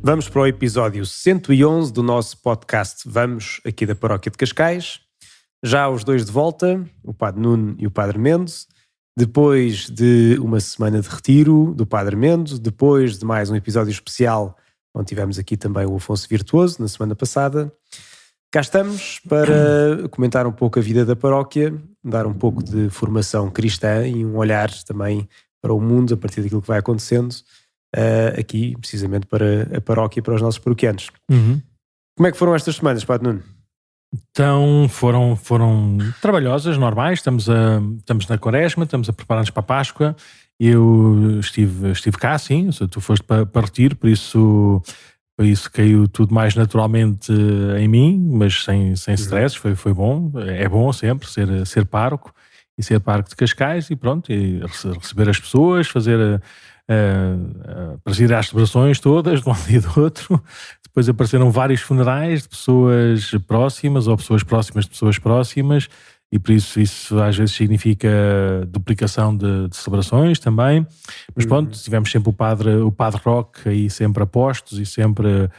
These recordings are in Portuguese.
Vamos para o episódio 111 do nosso podcast Vamos, aqui da Paróquia de Cascais. Já os dois de volta, o Padre Nuno e o Padre Mendes, depois de uma semana de retiro do Padre Mendes, depois de mais um episódio especial, onde tivemos aqui também o Afonso Virtuoso, na semana passada. Cá estamos para comentar um pouco a vida da paróquia, dar um pouco de formação cristã e um olhar também para o mundo a partir daquilo que vai acontecendo aqui, precisamente para a paróquia e para os nossos paroquianos. Como é que foram estas semanas, Padre Nuno? Então foram trabalhosas, normais. Estamos na Quaresma, estamos a preparar-nos para a Páscoa. Eu estive cá, sim, tu foste para retiro, por isso caiu tudo mais naturalmente em mim, mas sem stress, foi bom. É bom sempre ser pároco e ser pároco de Cascais e pronto, e receber as pessoas, fazer presidir às celebrações todas, de um lado e do outro. Depois apareceram vários funerais de pessoas próximas ou pessoas próximas de pessoas próximas, e por isso às vezes significa duplicação de celebrações também. Mas pronto, tivemos sempre o Padre Roque aí sempre a postos e sempre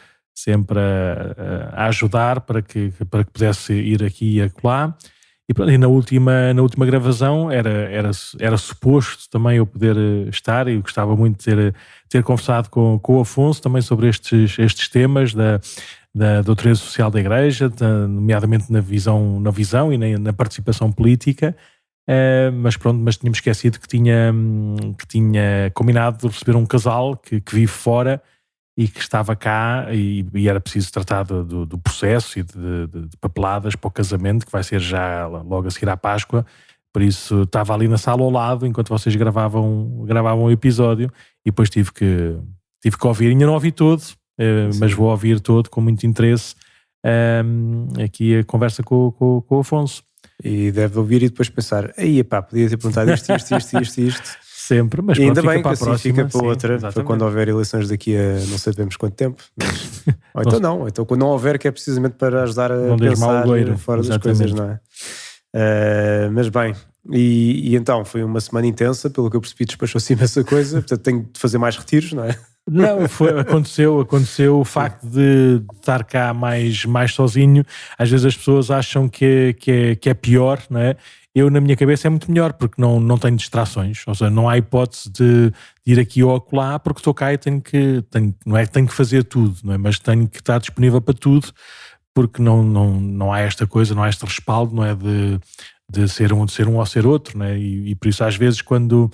a ajudar para que pudesse ir aqui e acolá. E pronto, e na última gravação era suposto também eu poder estar, e eu gostava muito de ter conversado com o Afonso também sobre estes temas da doutrina social da Igreja, nomeadamente na visão e na participação política, mas tínhamos esquecido que tinha combinado de receber um casal que vive fora e que estava cá, e era preciso tratar do processo e de papeladas para o casamento, que vai ser já logo a seguir à Páscoa. Por isso estava ali na sala ao lado enquanto vocês gravavam o episódio, e depois tive que ouvir. Ainda não ouvi todo, mas vou ouvir todo com muito interesse aqui a conversa com o Afonso. E deve ouvir e depois pensar, aí pá, podia ter perguntado isto. Sempre, mas e ainda pronto, bem fica que para a assim próxima, fica para outra, exatamente. para quando houver eleições daqui a não sabemos quanto tempo. Mas, ou então quando não houver, que é precisamente para ajudar a pensar fora das coisas, não é? Mas bem, e então foi uma semana intensa, pelo que eu percebi, despachou-se imensa coisa, portanto tenho de fazer mais retiros, não é? Não, aconteceu o facto de estar cá mais sozinho. Às vezes as pessoas acham que é pior, não é? Eu, na minha cabeça, é muito melhor, porque não tenho distrações, ou seja, não há hipótese de ir aqui ou acolá, porque estou cá e tenho que fazer tudo, não é? Mas tenho que estar disponível para tudo, porque não há esta coisa, não há este respaldo, não é de ser um ou ser outro, não é? E por isso às vezes quando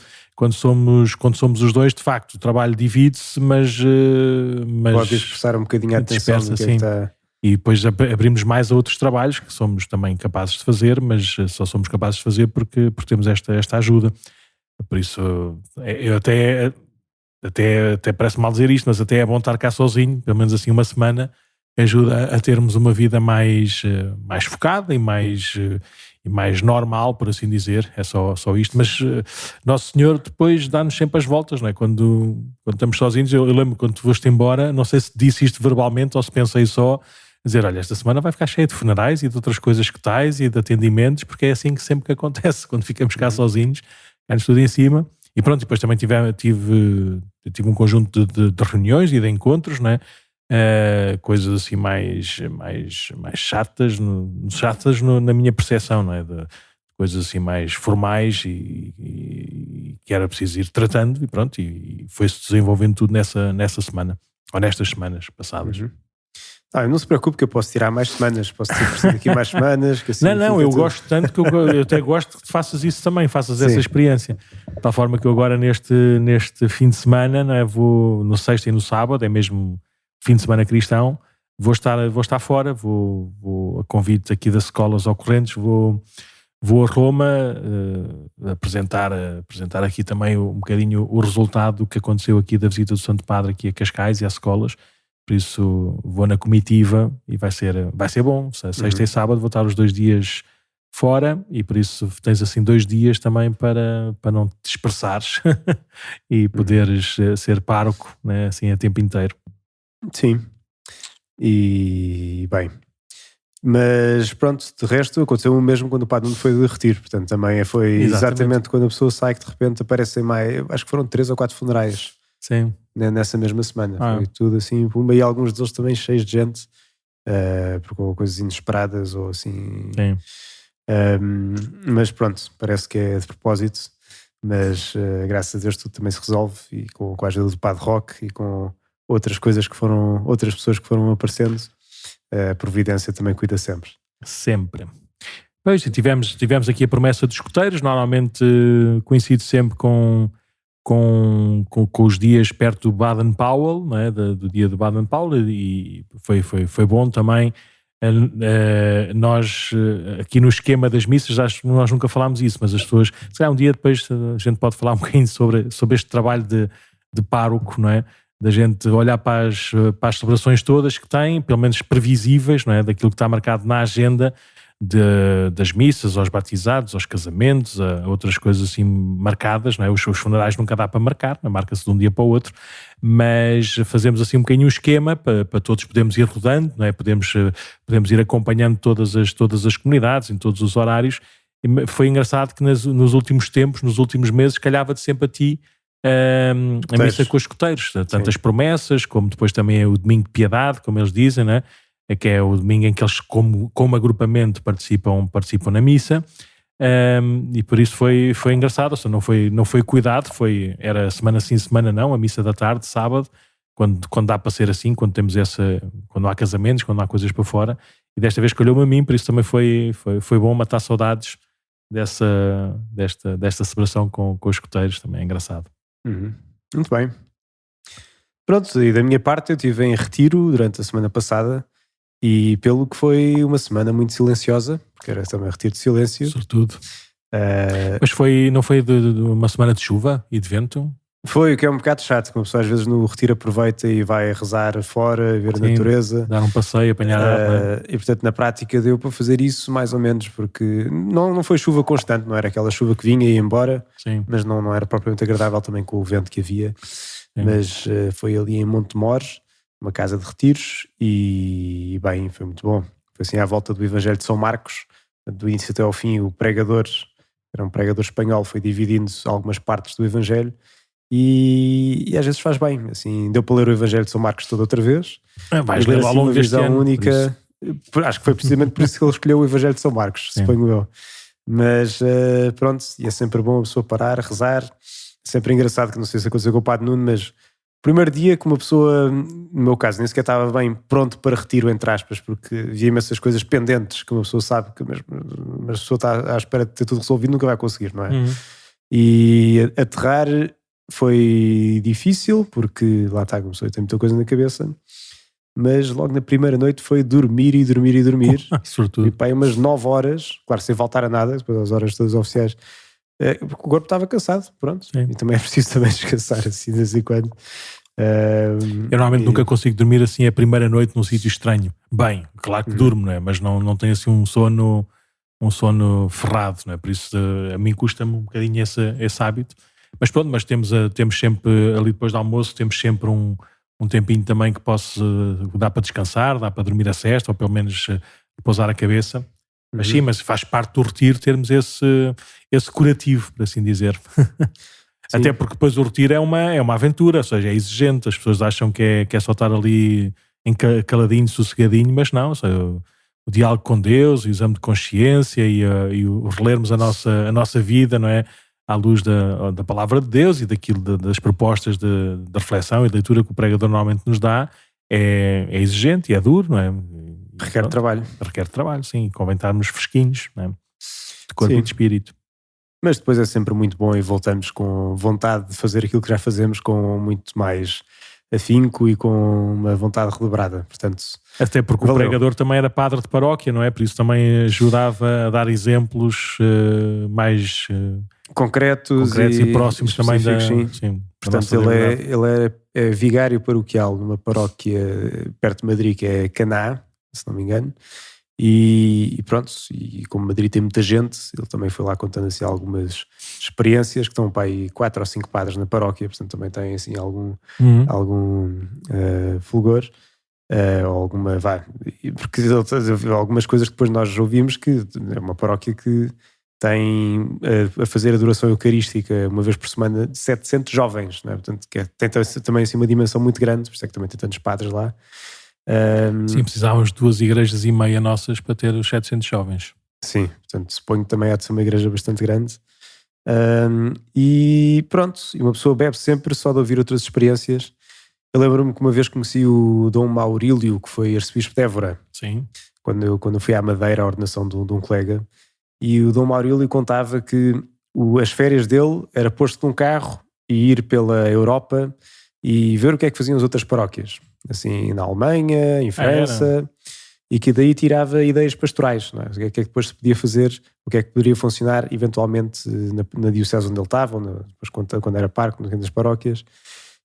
somos os dois, de facto, o trabalho divide-se, mas pode expressar um bocadinho a atenção do que está... E depois abrimos mais a outros trabalhos que somos também capazes de fazer, mas só somos capazes de fazer porque temos esta ajuda. Por isso, eu até parece mal dizer isto, mas até é bom estar cá sozinho, pelo menos assim uma semana, ajuda a termos uma vida mais focada e mais normal, por assim dizer. É só isto. Mas Nosso Senhor depois dá-nos sempre as voltas, não é? Quando estamos sozinhos, eu lembro quando tu foste embora, não sei se disse isto verbalmente ou se pensei só, dizer, olha, esta semana vai ficar cheia de funerais e de outras coisas que tais e de atendimentos, porque é assim que sempre que acontece, quando ficamos cá sozinhos, cai-nos tudo em cima. E pronto, depois também tive um conjunto de reuniões e de encontros, não é? Coisas assim mais chatas, na minha percepção, não é? De coisas assim mais formais e que era preciso ir tratando, e pronto, e foi-se desenvolvendo tudo nessa semana, ou nestas semanas passadas. Não se preocupe que eu posso tirar mais semanas, posso ter aqui mais semanas. Que assim não, eu gosto tanto que eu até gosto que faças isso também, faças essa experiência. De tal forma que eu agora neste fim de semana, não é, vou no sexta e no sábado, é mesmo fim de semana cristão, vou estar fora, vou a convite aqui das escolas ocorrentes, vou a Roma apresentar aqui também um bocadinho o resultado do que aconteceu aqui da visita do Santo Padre aqui a Cascais e às escolas. Por isso vou na comitiva e vai ser bom. Sexta e sábado vou estar os 2 dias fora, e por isso tens assim 2 dias também para não te dispersares e poderes ser pároco, né, assim a tempo inteiro. Sim, e bem, mas pronto, de resto aconteceu o mesmo quando o Padre Nuno foi de retiro, portanto também foi exatamente quando a pessoa sai que de repente aparecem mais, acho que foram 3 ou 4 funerais. Sim. nessa mesma semana. Foi tudo assim, pumba, e alguns deles também cheios de gente, por coisas inesperadas ou assim. Sim. Mas pronto, parece que é de propósito, mas graças a Deus tudo também se resolve, e com a ajuda do Padre Roque e com outras coisas outras pessoas que foram aparecendo, a Providência também cuida sempre. Sempre. Pois, e tivemos aqui a promessa dos escuteiros, normalmente coincide sempre com os dias perto do Baden-Powell, não é? do dia do Baden-Powell, e foi bom também. Nós, aqui no esquema das missas, acho que nós nunca falámos isso, mas as pessoas, se calhar um dia depois a gente pode falar um bocadinho sobre este trabalho de pároco, não é? Da gente olhar para as celebrações todas que tem, pelo menos previsíveis, não é? Daquilo que está marcado na agenda, das missas, aos batizados, aos casamentos, a outras coisas assim marcadas, não é? Os funerais nunca dá para marcar, marca-se de um dia para o outro, mas fazemos assim um bocadinho um esquema para todos podermos ir rodando, não é? Podemos ir acompanhando todas as comunidades, em todos os horários. E foi engraçado que nos últimos tempos, nos últimos meses, calhava-te sempre a ti a missa com os escuteiros, tantas promessas, como depois também é o domingo de piedade, como eles dizem, né? Que é o domingo em que eles como agrupamento participam na missa, e por isso foi engraçado. Ou seja, não foi cuidado, era semana sim, semana não, a missa da tarde, sábado, quando dá para ser assim, quando há casamentos, quando há coisas para fora, e desta vez calhou-me a mim, por isso também foi bom matar saudades desta celebração com os escuteiros, também é engraçado. Muito bem. Pronto, e da minha parte eu estive em retiro durante a semana passada, e pelo que foi uma semana muito silenciosa, porque era também retiro de silêncio. Sobretudo. Mas não foi de uma semana de chuva e de vento? Foi, o que é um bocado chato, como a pessoa às vezes no retiro aproveita e vai rezar fora, ver a natureza. Dar um passeio, apanhar ar. E portanto na prática deu para fazer isso mais ou menos, porque não foi chuva constante, não era aquela chuva que vinha e ia embora. Sim. Mas não era propriamente agradável também com o vento que havia. Sim. Mas foi ali em Montemores, uma casa de retiros, e bem, foi muito bom. Foi assim à volta do Evangelho de São Marcos, do início até ao fim. O pregador, era um pregador espanhol, foi dividindo algumas partes do Evangelho, e às vezes faz bem, assim, deu para ler o Evangelho de São Marcos toda outra vez. Vais ler ao longo deste ano, única. Acho que foi precisamente por isso que ele escolheu o Evangelho de São Marcos, suponho eu. Mas pronto, e é sempre bom a pessoa parar, rezar. Sempre engraçado, que não sei se aconteceu com o Padre Nuno, mas o primeiro dia que uma pessoa, no meu caso, nem sequer estava bem pronto para retiro, entre aspas, porque havia imensas coisas pendentes que uma pessoa sabe que mas a pessoa está à espera de ter tudo resolvido, nunca vai conseguir, não é? E aterrar foi difícil, porque lá está, como pessoa tem muita coisa na cabeça, mas logo na primeira noite foi dormir e dormir e dormir. E pá, umas 9 horas, claro, sem faltar a nada, depois das horas todas oficiais, porque o corpo estava cansado, pronto. Sim. E também é preciso também descansar assim de vez em quando. Eu normalmente nunca consigo dormir assim a primeira noite num sítio estranho. Bem, claro que durmo, não é? Mas não tenho assim um sono ferrado, não é? Por isso a mim custa-me um bocadinho esse hábito. Mas pronto, mas temos sempre, ali depois do almoço, temos sempre um tempinho também que dá para descansar, dá para dormir a sesta, ou pelo menos pousar a cabeça. Mas sim, mas faz parte do retiro termos esse curativo, por assim dizer. Até porque depois o retiro é uma aventura, ou seja, é exigente. As pessoas acham que é só estar ali caladinho, sossegadinho, mas não. Ou seja, o diálogo com Deus, o exame de consciência e o relermos a nossa vida, não é? À luz da palavra de Deus e das propostas de reflexão e de leitura que o pregador normalmente nos dá, é exigente e é duro, não é? Requer trabalho. Requer trabalho, sim. Convém estarmos fresquinhos, não é? De corpo e de espírito. Mas depois é sempre muito bom e voltamos com vontade de fazer aquilo que já fazemos com muito mais afinco e com uma vontade redobrada. Portanto, até porque o pregador também era padre de paróquia, não é? Por isso também ajudava a dar exemplos mais concretos e próximos também sim. Portanto, ele é vigário paroquial numa paróquia perto de Madrid, que é Caná, se não me engano. E pronto, e como Madrid tem muita gente, ele também foi lá contando assim algumas experiências, que estão para aí 4 ou 5 padres na paróquia, portanto também tem assim algum fulgor, ou alguma, porque algumas coisas que depois nós ouvimos, que é uma paróquia que tem a fazer a adoração eucarística uma vez por semana de 700 jovens, não é? Portanto, tem também assim, uma dimensão muito grande, por isso é que também tem tantos padres lá. Sim, precisávamos de 2 igrejas e meia nossas para ter os 700 jovens. Sim, portanto, suponho que também há de ser uma igreja bastante grande. E pronto, e uma pessoa bebe sempre só de ouvir outras experiências. Eu lembro-me que uma vez conheci o Dom Maurílio, que foi arcebispo de Évora. Sim. Quando eu fui à Madeira, à ordenação de um colega, e o Dom Maurílio contava que as férias dele era pôr-se num carro e ir pela Europa e ver o que é que faziam as outras paróquias, assim, na Alemanha, em França, e que daí tirava ideias pastorais, não é? O que é que depois se podia fazer, o que é que poderia funcionar eventualmente na diocese onde ele estava, depois quando era parque, nas paróquias.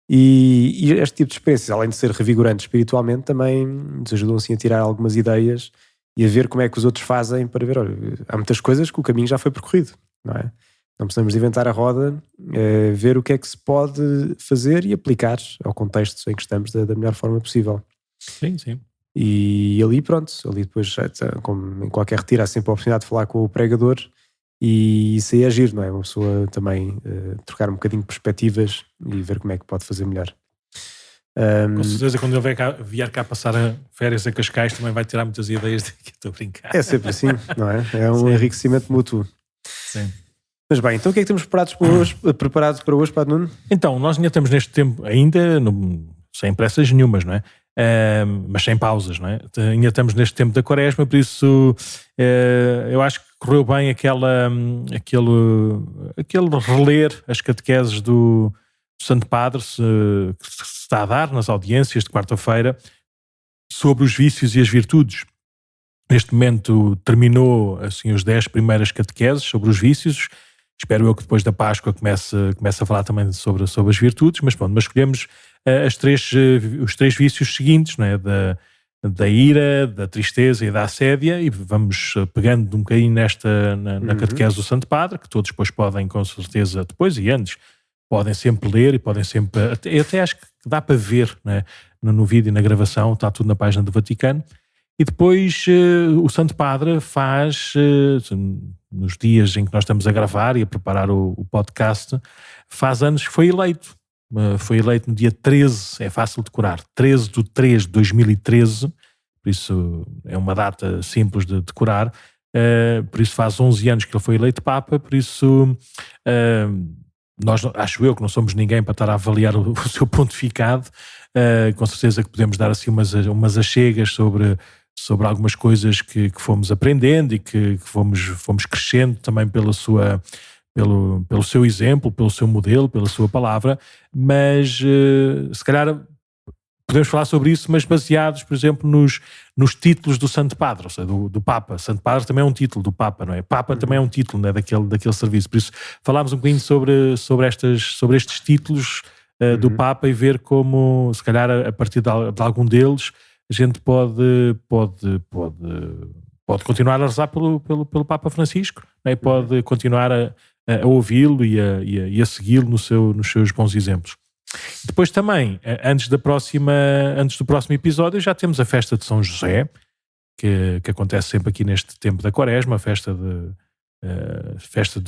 E este tipo de experiências, além de ser revigorante espiritualmente, também nos ajudam assim a tirar algumas ideias e a ver como é que os outros fazem para ver, olha, há muitas coisas que o caminho já foi percorrido, não é? Não precisamos de inventar a roda, ver o que é que se pode fazer e aplicar ao contexto em que estamos da melhor forma possível. Sim, sim. E ali pronto, ali depois, como em qualquer retiro, há sempre a oportunidade de falar com o pregador e isso aí é giro, não é? Uma pessoa também trocar um bocadinho de perspectivas e ver como é que pode fazer melhor. Com certeza, quando ele vier cá passar férias a Cascais, também vai tirar muitas ideias de que estou a brincar. É sempre assim, não é? É um enriquecimento mútuo. Sim. Mas bem, então o que é que temos preparados para hoje, Padre Nuno? Então, nós ainda estamos neste tempo, sem pressas nenhumas, não é? Mas sem pausas, não é? Ainda estamos neste tempo da Quaresma, por isso eu acho que correu bem aquele reler as catequeses do Santo Padre que se está a dar nas audiências de quarta-feira sobre os vícios e as virtudes. Neste momento terminou assim os 10 primeiras catequeses sobre os vícios. Espero eu que depois da Páscoa comece a falar também sobre as virtudes, mas pronto, mas escolhemos os 3 vícios seguintes, não é? Da ira, da tristeza e da assédia, e vamos pegando um bocadinho na catequese do Santo Padre, que todos depois podem, com certeza, depois e antes, podem sempre ler e podem sempre... Eu até acho que dá para ver, não é? No vídeo e na gravação, está tudo na página do Vaticano. E depois o Santo Padre faz, nos dias em que nós estamos a gravar e a preparar o podcast, faz anos que foi eleito. Foi eleito no dia 13, é fácil de decorar, 13/3/2013, por isso é uma data simples de decorar, por isso faz 11 anos que ele foi eleito Papa, por isso nós, acho eu que não somos ninguém para estar a avaliar o seu pontificado, com certeza que podemos dar assim umas achegas sobre algumas coisas que fomos aprendendo e que fomos crescendo também pelo seu exemplo, pelo seu modelo, pela sua palavra, mas se calhar podemos falar sobre isso, mas baseados, por exemplo, nos títulos do Santo Padre, ou seja, do Papa. Santo Padre também é um título do Papa, não é? Papa também é um título, não é? daquele serviço. Por isso falámos um bocadinho sobre estes títulos do Papa e ver como, se calhar, a partir de algum deles, a gente pode continuar a rezar pelo Papa Francisco, não é? Pode continuar a ouvi-lo e a segui-lo nos seus bons exemplos. Depois também, antes do próximo episódio, já temos a festa de São José, que acontece sempre aqui neste tempo da Quaresma, a festa do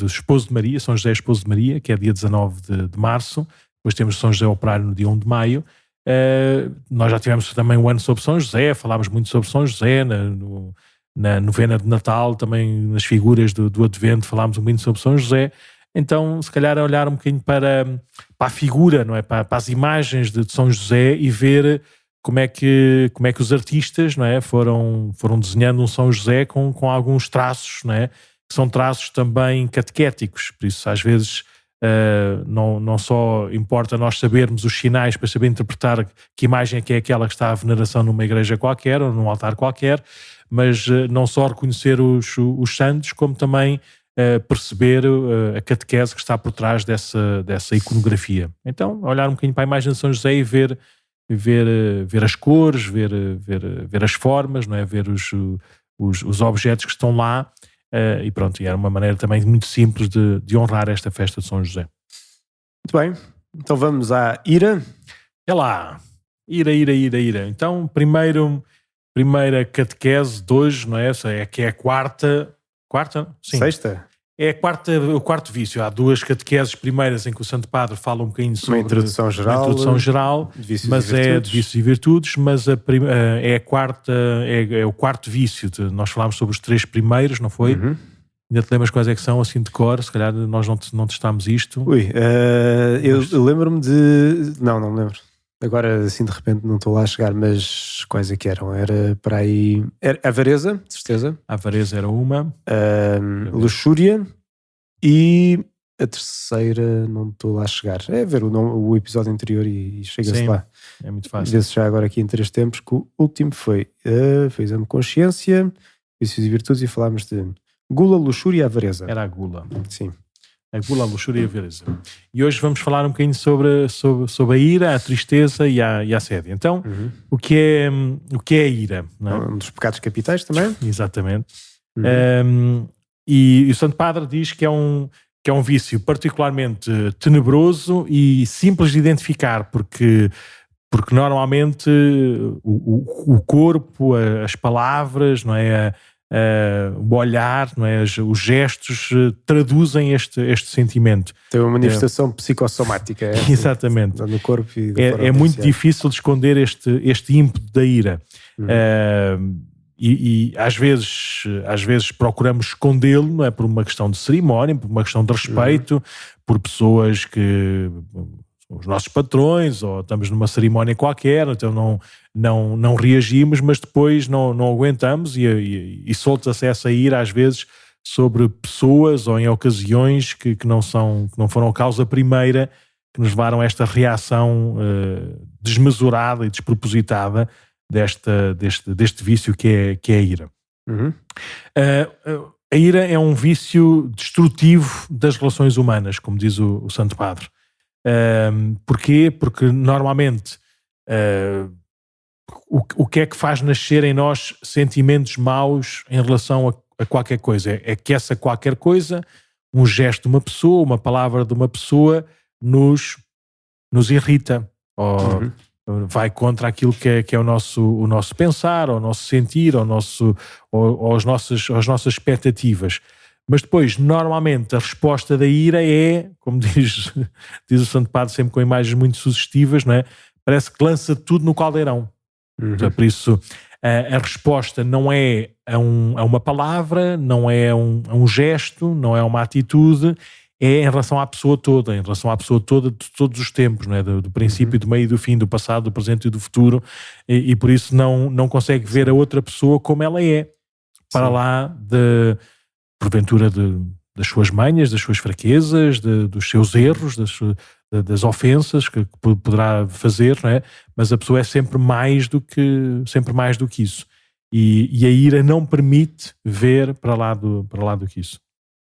Esposo de Maria, São José Esposo de Maria, que é dia 19 de março. Depois temos São José Operário no dia 1 de maio. Nós já tivemos também um ano sobre São José, falámos muito sobre São José, na novena de Natal, também nas figuras do Advento, falámos um bocadinho sobre São José. Então, se calhar, olhar um bocadinho para a figura, não é? Para as imagens de São José e ver como é que os artistas, não é? foram desenhando um São José com alguns traços, não é? Que são traços também catequéticos. Por isso, às vezes, não só importa nós sabermos os sinais para saber interpretar que imagem é que é aquela que está à veneração numa igreja qualquer ou num altar qualquer, mas não só reconhecer os santos, como também perceber a catequese que está por trás dessa iconografia. Então, olhar um bocadinho para a imagem de São José e ver as cores, ver as formas, não é? Ver os objetos que estão lá, e pronto, e era uma maneira também muito simples de honrar esta festa de São José. Muito bem, então vamos à ira. É lá, ira. Então, primeira catequese de hoje, não é? Essa é que é a quarta? Sim. Sexta? É o quarto vício. Há duas catequeses primeiras em que o Santo Padre fala um bocadinho sobre uma introdução geral, de vícios e virtudes, mas é a quarta, é o quarto vício. Nós falámos sobre os 3 primeiros, não foi? Uhum. Ainda te lembras quais é que são, assim de cor? Se calhar nós não testámos isto. Eu lembro-me de... Não me lembro. Agora, assim, de repente não estou lá a chegar, mas quais é que eram? Era para aí... Era avareza, de certeza. A avareza era uma. Luxúria. E a terceira não estou lá a chegar. É ver o episódio anterior e chega-se lá. É muito fácil. Vê-se já agora aqui em 3 tempos, que o último foi exame de consciência, vícios e virtudes, e falámos de gula, luxúria e avareza. Era a gula. Sim. A gula, a luxúria e a avareza. E hoje vamos falar um bocadinho sobre a ira, a tristeza e a sede. Então, o que é a ira? Não é? Um dos pecados capitais também. Exatamente. E o Santo Padre diz que é um vício particularmente tenebroso e simples de identificar, porque normalmente o corpo, as palavras, não é? O olhar, não é? Os gestos traduzem este sentimento. Tem uma manifestação psicossomática. Exatamente. No corpo e é muito difícil de esconder este ímpeto da ira. E às vezes procuramos escondê-lo, não é? Por uma questão de cerimónia, por uma questão de respeito, por pessoas que... os nossos patrões, ou estamos numa cerimónia qualquer, então não reagimos, mas depois não aguentamos e solta-se essa ira às vezes sobre pessoas ou em ocasiões que não foram a causa primeira que nos levaram a esta reação desmesurada e despropositada deste vício que é a ira. A ira é um vício destrutivo das relações humanas, como diz o Santo Padre. Porquê? Porque normalmente o que é que faz nascer em nós sentimentos maus em relação a qualquer coisa? É que essa qualquer coisa, um gesto de uma pessoa, uma palavra de uma pessoa nos irrita, ou vai contra aquilo que é o nosso pensar, ou o nosso sentir, ou as nossas expectativas. Mas depois, normalmente, a resposta da ira é, como diz o Santo Padre, sempre com imagens muito sugestivas, não é? Parece que lança tudo no caldeirão. Então, por isso, a resposta não é a uma palavra, não é a um gesto, não é uma atitude, é em relação à pessoa toda, de todos os tempos, não é? Do princípio, do meio e do fim, do passado, do presente e do futuro, e por isso não consegue ver a outra pessoa como ela é, para lá porventura das suas manhas, das suas fraquezas, dos seus erros, das ofensas que poderá fazer, não é? Mas a pessoa é sempre mais do que isso. E a ira não permite ver para lá do que isso.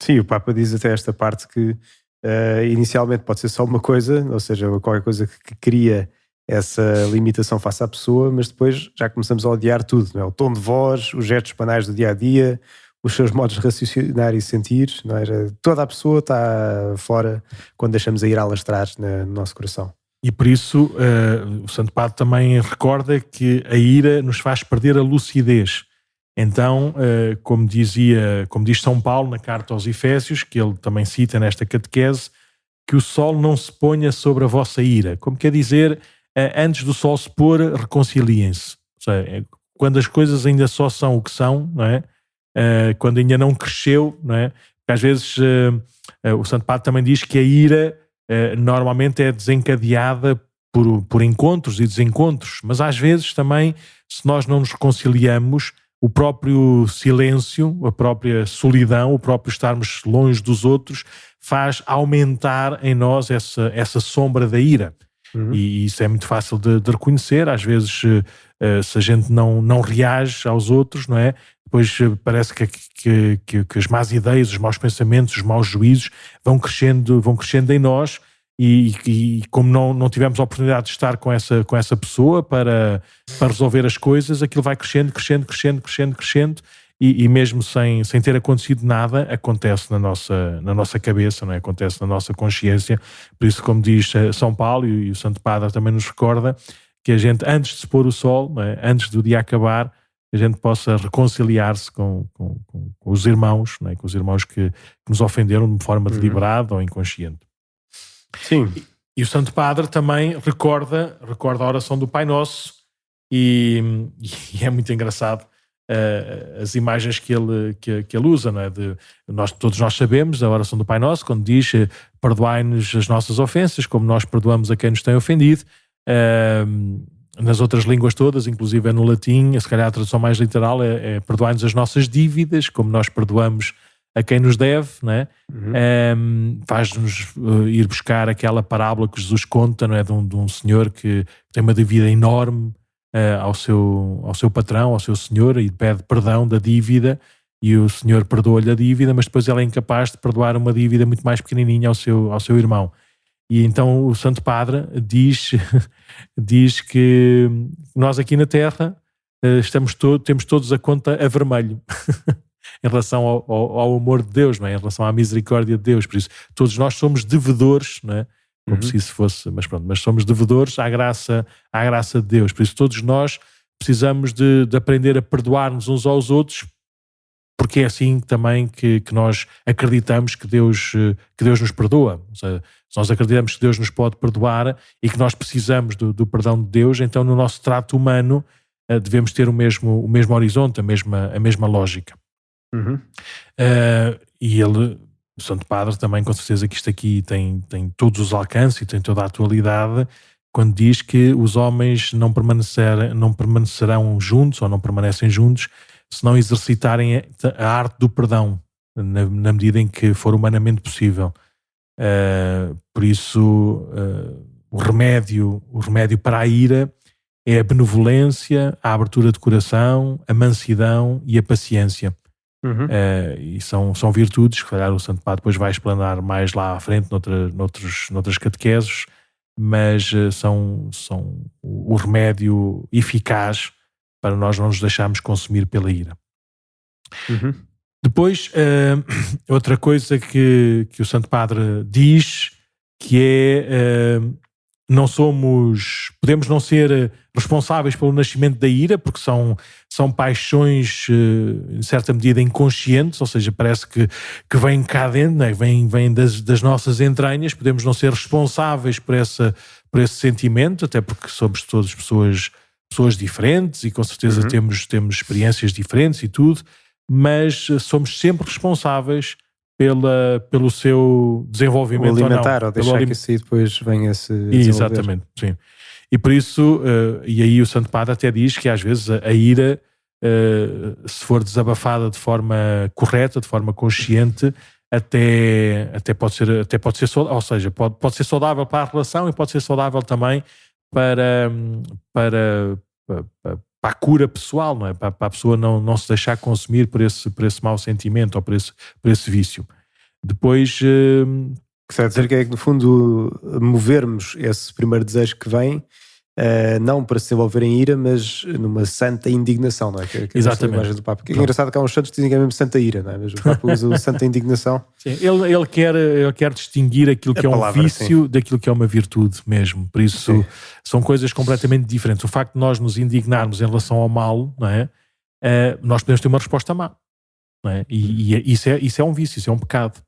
Sim, o Papa diz até esta parte que inicialmente pode ser só uma coisa, ou seja, qualquer coisa que cria essa limitação face à pessoa, mas depois já começamos a odiar tudo, não é? O tom de voz, os gestos banais do dia-a-dia, os seus modos de raciocinar e sentir, não é? Toda a pessoa está fora quando deixamos a ira alastrar no nosso coração. E por isso o Santo Padre também recorda que a ira nos faz perder a lucidez. Então, como diz São Paulo na carta aos Efésios, que ele também cita nesta catequese, que o sol não se ponha sobre a vossa ira. Como quer dizer, antes do sol se pôr, reconciliem-se. Ou seja, quando as coisas ainda só são o que são, não é? Quando ainda não cresceu, não é? Porque às vezes o Santo Padre também diz que a ira normalmente é desencadeada por encontros e desencontros, mas às vezes também, se nós não nos reconciliamos, o próprio silêncio, a própria solidão, o próprio estarmos longe dos outros faz aumentar em nós essa sombra da ira. E isso é muito fácil de reconhecer. Às vezes, se a gente não reage aos outros, não é? Depois parece que as más ideias, os maus pensamentos, os maus juízos vão crescendo em nós e como não tivemos a oportunidade de estar com essa pessoa para resolver as coisas, aquilo vai crescendo e mesmo sem ter acontecido nada, acontece na nossa cabeça, não é? Acontece na nossa consciência. Por isso, como diz São Paulo, e o Santo Padre também nos recorda, que a gente, antes de se pôr o sol, não é? Antes do dia acabar, que a gente possa reconciliar-se com os irmãos, não é? Com os irmãos que nos ofenderam de forma deliberada ou inconsciente. Sim. E o Santo Padre também recorda a oração do Pai Nosso e é muito engraçado as imagens que ele usa, não é? Todos nós sabemos a oração do Pai Nosso, quando diz perdoai-nos as nossas ofensas, como nós perdoamos a quem nos tem ofendido. Nas outras línguas todas, inclusive no latim, se calhar a tradução mais literal é perdoai-nos as nossas dívidas, como nós perdoamos a quem nos deve, não é? Faz-nos ir buscar aquela parábola que Jesus conta, não é? De um senhor que tem uma dívida enorme ao seu patrão, ao seu senhor, e pede perdão da dívida, e o senhor perdoa-lhe a dívida, mas depois ele é incapaz de perdoar uma dívida muito mais pequenininha ao seu irmão. E então o Santo Padre diz que nós aqui na Terra temos todos a conta a vermelho em relação ao amor de Deus, não é? Em relação à misericórdia de Deus. Por isso, todos nós somos devedores, não é? Como se isso fosse, mas somos devedores à graça de Deus. Por isso, todos nós precisamos de aprender a perdoar-nos uns aos outros, porque é assim também que nós acreditamos que Deus nos perdoa. Ou seja, se nós acreditamos que Deus nos pode perdoar e que nós precisamos do perdão de Deus, então no nosso trato humano devemos ter o mesmo horizonte, a mesma lógica. E o Santo Padre também, com certeza que isto aqui tem todos os alcances e tem toda a atualidade, quando diz que os homens não permanecerão juntos ou não permanecem juntos se não exercitarem a arte do perdão na medida em que for humanamente possível. Por isso o remédio para a ira é a benevolência, a abertura de coração, a mansidão e a paciência. E são virtudes que, calhar, o Santo Padre depois vai explanar mais lá à frente noutras catequeses, mas são o remédio eficaz para nós não nos deixarmos consumir pela ira. Depois, outra coisa que o Santo Padre diz, que é podemos não ser responsáveis pelo nascimento da ira, porque são paixões, em certa medida, inconscientes, ou seja, parece que vêm cá dentro, né? vêm das nossas entranhas. Podemos não ser responsáveis por esse sentimento, até porque somos todas pessoas diferentes e com certeza temos experiências diferentes e tudo, mas somos sempre responsáveis pelo seu desenvolvimento. Ou alimentar, ou deixar que isso aí depois venha a se desenvolver. Exatamente, sim. E por isso, e aí o Santo Padre até diz que às vezes a ira, se for desabafada de forma correta, de forma consciente, até pode ser saudável, ou seja, pode ser saudável para a relação e pode ser saudável também para a cura pessoal, não é? Para a pessoa não se deixar consumir por esse mau sentimento ou por esse vício. Depois... Quer dizer que é que, no fundo, movermos esse primeiro desejo que vem, não para se desenvolver em ira, mas numa santa indignação, não é? Que exatamente. A imagem do Papa. Que é engraçado que há uns santos que dizem que é mesmo santa ira, não é? Mas o Papa usa o santa indignação. Sim, ele quer distinguir aquilo que é um vício daquilo que é uma virtude mesmo. Por isso, são coisas completamente diferentes. O facto de nós nos indignarmos em relação ao mal, não é? Nós podemos ter uma resposta má, não é? E isso é um vício, isso é um pecado.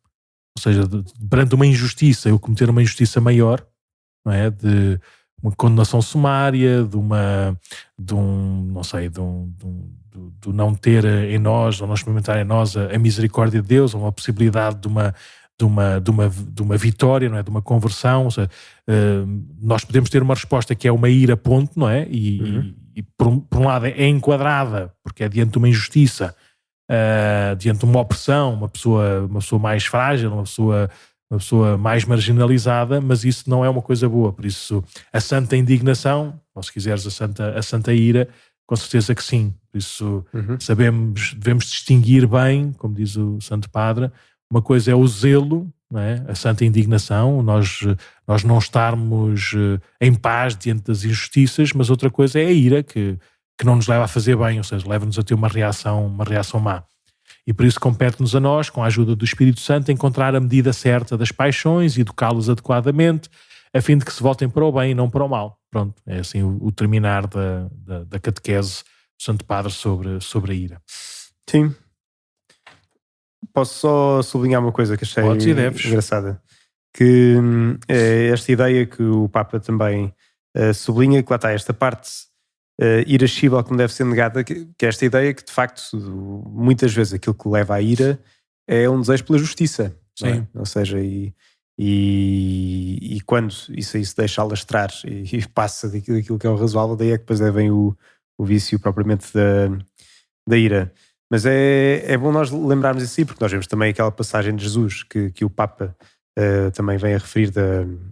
Ou seja, perante uma injustiça, eu cometer uma injustiça maior, não é? De uma condenação sumária, do não ter em nós, ou não experimentar em nós a misericórdia de Deus, ou uma possibilidade de uma vitória, não é? De uma conversão. Ou seja, nós podemos ter uma resposta que é uma ira, ponto, não é? E por um lado é enquadrada, porque é diante de uma injustiça, diante de uma opressão, uma pessoa mais frágil, uma pessoa mais marginalizada, mas isso não é uma coisa boa. Por isso, a santa indignação, ou se quiseres a santa ira, com certeza que sim. Por isso, devemos distinguir bem, como diz o Santo Padre. Uma coisa é o zelo, não é? A santa indignação, nós não estarmos em paz diante das injustiças, mas outra coisa é a ira, que não nos leva a fazer bem, ou seja, leva-nos a ter uma reação má. E por isso compete-nos a nós, com a ajuda do Espírito Santo, encontrar a medida certa das paixões e educá-los adequadamente, a fim de que se voltem para o bem e não para o mal. Pronto, é assim o terminar da catequese Santo Padre sobre a ira. Sim. Posso só sublinhar uma coisa que achei Podes e deves. engraçada. Que é esta ideia que o Papa também sublinha, que lá está, esta parte irascível que não deve ser negada, que é esta ideia que de facto muitas vezes aquilo que leva à ira é um desejo pela justiça. Não é? Ou seja, e quando isso aí se deixa alastrar e passa daquilo que é o razoável, daí é que depois vem o vício propriamente da ira. Mas é bom nós lembrarmos isso aí, porque nós vemos também aquela passagem de Jesus que o Papa também vem a referir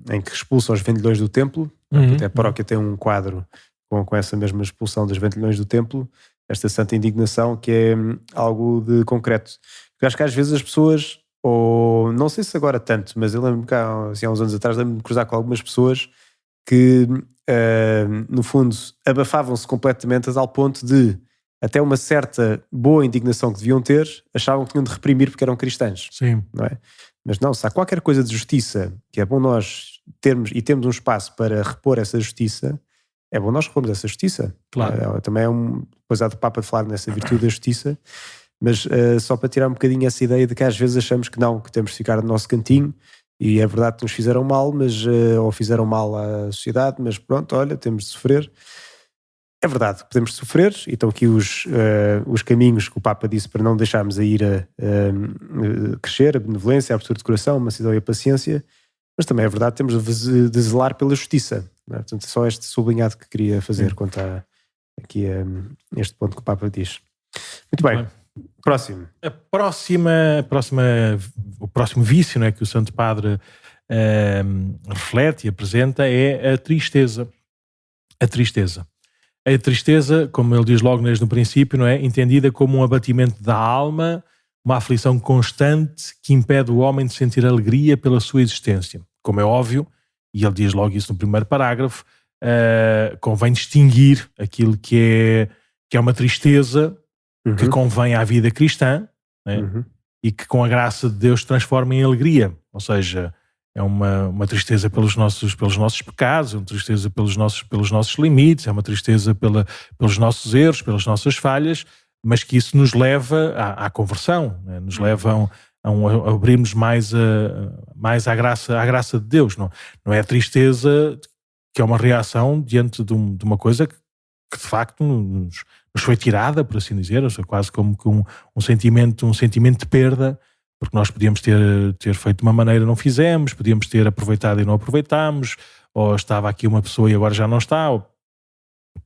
em que expulsa os vendilhões do templo. Até a paróquia tem um quadro com essa mesma expulsão dos vendilhões do templo, esta santa indignação, que é algo de concreto. Eu acho que às vezes as pessoas, ou não sei se agora tanto, mas eu lembro-me que há uns anos atrás, lembro-me de cruzar com algumas pessoas que no fundo abafavam-se completamente a tal ponto de até uma certa boa indignação que deviam ter, achavam que tinham de reprimir porque eram cristãos. Sim. Não é? Mas não, se há qualquer coisa de justiça que é bom nós termos e temos um espaço para repor essa justiça, é bom nós repormos essa justiça. Claro. Também depois há do Papa de falar nessa virtude da justiça, mas só para tirar um bocadinho essa ideia de que às vezes achamos que não, que temos de ficar no nosso cantinho, e é verdade que nos fizeram mal, mas, ou fizeram mal à sociedade, mas pronto, olha, temos de sofrer. É verdade, podemos sofrer, e estão aqui os caminhos que o Papa disse para não deixarmos a ira crescer, a benevolência, a abertura de coração, a mansidão e a paciência, mas também é verdade, temos de zelar pela justiça. Não é? Portanto, só este sublinhado que queria fazer quanto a este ponto que o Papa diz. Muito bem. Próximo. O próximo vício, não é, que o Santo Padre reflete e apresenta é a tristeza. A tristeza. A tristeza, como ele diz logo desde o princípio, não é, entendida como um abatimento da alma, uma aflição constante que impede o homem de sentir alegria pela sua existência. Como é óbvio, e ele diz logo isso no primeiro parágrafo, convém distinguir aquilo que é uma tristeza que convém à vida cristã, né? E que com a graça de Deus transforma em alegria. Ou seja, é uma tristeza pelos nossos pecados, é uma tristeza pelos nossos limites, é uma tristeza pelos nossos erros, pelas nossas falhas, mas que isso nos leva à conversão, né? Nos leva a abrirmos mais à graça de Deus. Não é a tristeza que é uma reação diante de uma coisa que de facto nos foi tirada, por assim dizer, ou seja, quase como que um sentimento de perda, porque nós podíamos ter feito de uma maneira e não fizemos, podíamos ter aproveitado e não aproveitámos, ou estava aqui uma pessoa e agora já não está, ou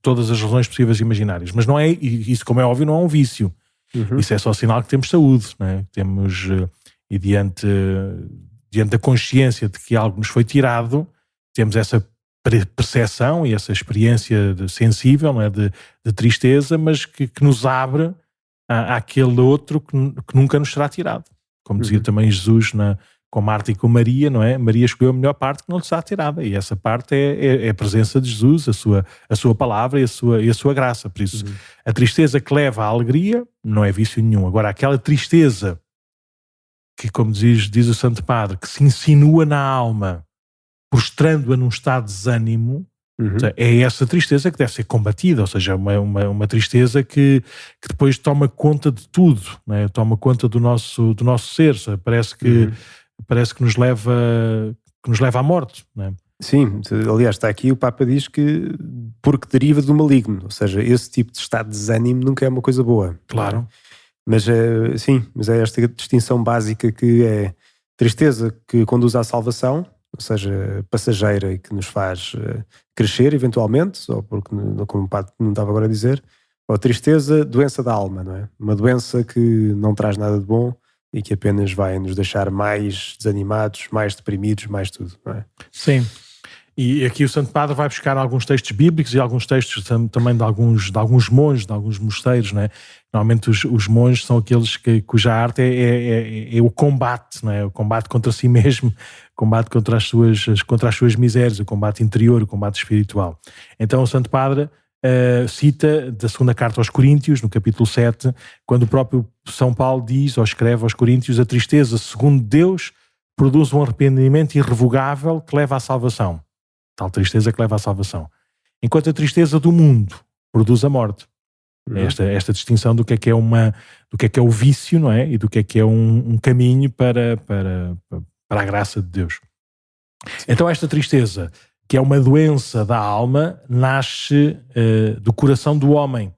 todas as razões possíveis e imaginárias. Mas não é, isso como é óbvio, não é um vício. Isso é só sinal que temos saúde, né? Temos, e diante da consciência de que algo nos foi tirado, temos essa percepção e essa experiência sensível, não é? de tristeza, mas que nos abre àquele outro que nunca nos será tirado. Como dizia também Jesus com Marta e com Maria, não é? Maria escolheu a melhor parte que não lhe será tirada, e essa parte é a presença de Jesus, a sua palavra e a sua graça. Por isso, a tristeza que leva à alegria não é vício nenhum. Agora, aquela tristeza que, como diz o Santo Padre, que se insinua na alma, postrando-a num estado de desânimo, é essa tristeza que deve ser combatida, ou seja, uma tristeza que depois toma conta de tudo, não é? Toma conta do nosso ser, parece que nos leva à morte, não é? Sim, aliás, está aqui, o Papa diz que porque deriva do maligno, ou seja, esse tipo de estado de desânimo nunca é uma coisa boa. Claro. Mas é esta distinção básica que é tristeza que conduz à salvação, ou seja, passageira e que nos faz crescer eventualmente, ou porque, como o Padre não estava agora a dizer, ou tristeza, doença da alma, não é? Uma doença que não traz nada de bom e que apenas vai nos deixar mais desanimados, mais deprimidos, mais tudo, não é? Sim. E aqui o Santo Padre vai buscar alguns textos bíblicos e alguns textos também de alguns monges, de alguns mosteiros, não é? Normalmente os monges são aqueles cuja arte é o combate, não é? O combate contra si mesmo, o combate contra as suas misérias, o combate interior, o combate espiritual. Então o Santo Padre cita da segunda carta aos Coríntios, no capítulo 7, quando o próprio São Paulo diz ou escreve aos Coríntios: a tristeza, segundo Deus, produz um arrependimento irrevogável que leva à salvação. Tal tristeza que leva à salvação. Enquanto a tristeza do mundo produz a morte. Esta distinção do que é o vício, não é? E do que é um caminho para a graça de Deus. Então esta tristeza, que é uma doença da alma, nasce do coração do homem.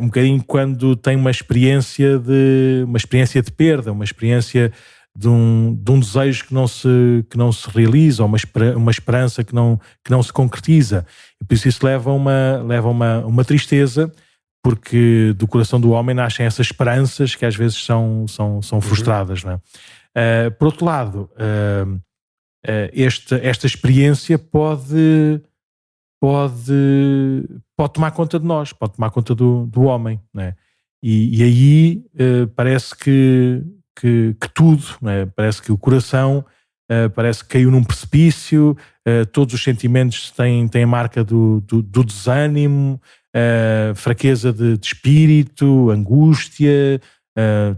Um bocadinho quando tem uma experiência de perda, uma experiência de um desejo que não se realiza, ou uma esperança que não se concretiza. E por isso leva a uma tristeza, porque do coração do homem nascem essas esperanças que às vezes são frustradas. Não é? Por outro lado, esta experiência pode tomar conta de nós, pode tomar conta do homem, não é? E aí parece que tudo, não é? Parece que o coração parece que caiu num precipício, todos os sentimentos têm a marca do desânimo, fraqueza de espírito, angústia,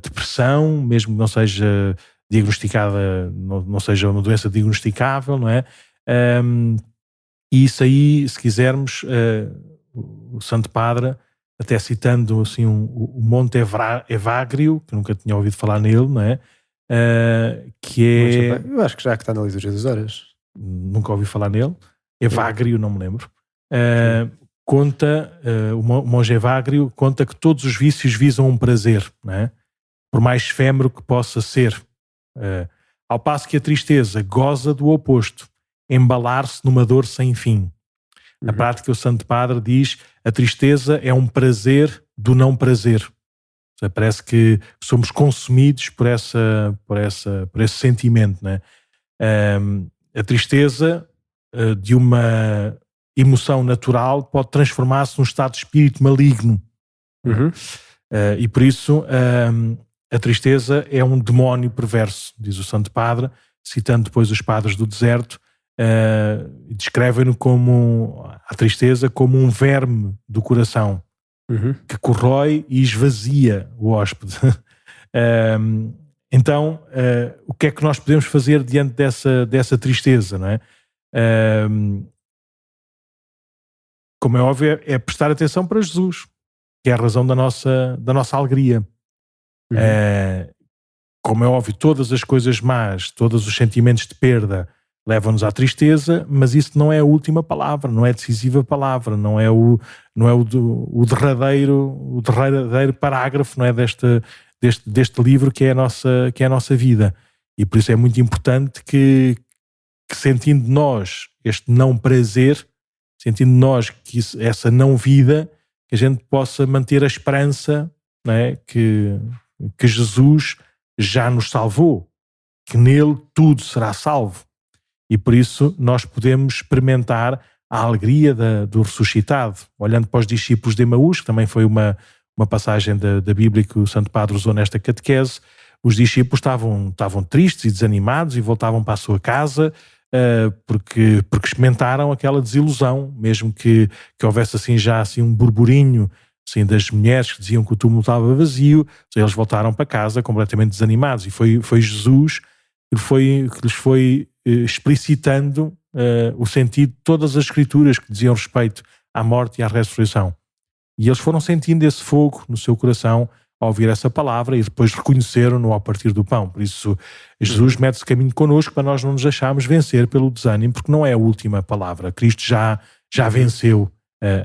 depressão, mesmo que não seja diagnosticada, não seja uma doença diagnosticável, não é? E isso aí, se quisermos, o Santo Padre, até citando assim o Monte Evagrio, que nunca tinha ouvido falar nele, não é? Que é... Eu acho que já que está na Liturgia das Horas. Nunca ouvi falar nele. Evagrio, não me lembro. Conta, o monge Evagrio conta que todos os vícios visam um prazer, não é? Por mais efêmero que possa ser. Ao passo que a tristeza goza do oposto, embalar-se numa dor sem fim. Na prática, o Santo Padre diz: a tristeza é um prazer do não prazer. Ou seja, parece que somos consumidos por esse sentimento, né? A tristeza de uma emoção natural pode transformar-se num estado de espírito maligno. E por isso a tristeza é um demónio perverso, diz o Santo Padre, citando depois os padres do deserto. Descrevem-no como a tristeza como um verme do coração que corrói e esvazia o hóspede. Então, o que é que nós podemos fazer diante dessa tristeza, não é? Como é óbvio, é prestar atenção para Jesus, que é a razão da nossa alegria. Como é óbvio, todas as coisas más, todos os sentimentos de perda levam-nos à tristeza, mas isso não é a última palavra, não é a decisiva palavra, não é o derradeiro parágrafo, não é, deste livro que é a nossa vida. E por isso é muito importante que sentindo nós este não prazer, sentindo nós que essa não vida, que a gente possa manter a esperança, não é, que Jesus já nos salvou, que nele tudo será salvo. E por isso nós podemos experimentar a alegria do ressuscitado. Olhando para os discípulos de Emaús, que também foi uma passagem da Bíblia que o Santo Padre usou nesta catequese, os discípulos estavam tristes e desanimados e voltavam para a sua casa porque experimentaram aquela desilusão, mesmo que houvesse assim já assim um burburinho assim, das mulheres que diziam que o túmulo estava vazio. Eles voltaram para casa completamente desanimados, e foi Jesus que lhes foi explicitando o sentido de todas as escrituras que diziam respeito à morte e à ressurreição. E eles foram sentindo esse fogo no seu coração ao ouvir essa palavra, e depois reconheceram-no ao partir do pão. Por isso Jesus mete-se caminho connosco para nós não nos deixarmos vencer pelo desânimo, porque não é a última palavra. Cristo já venceu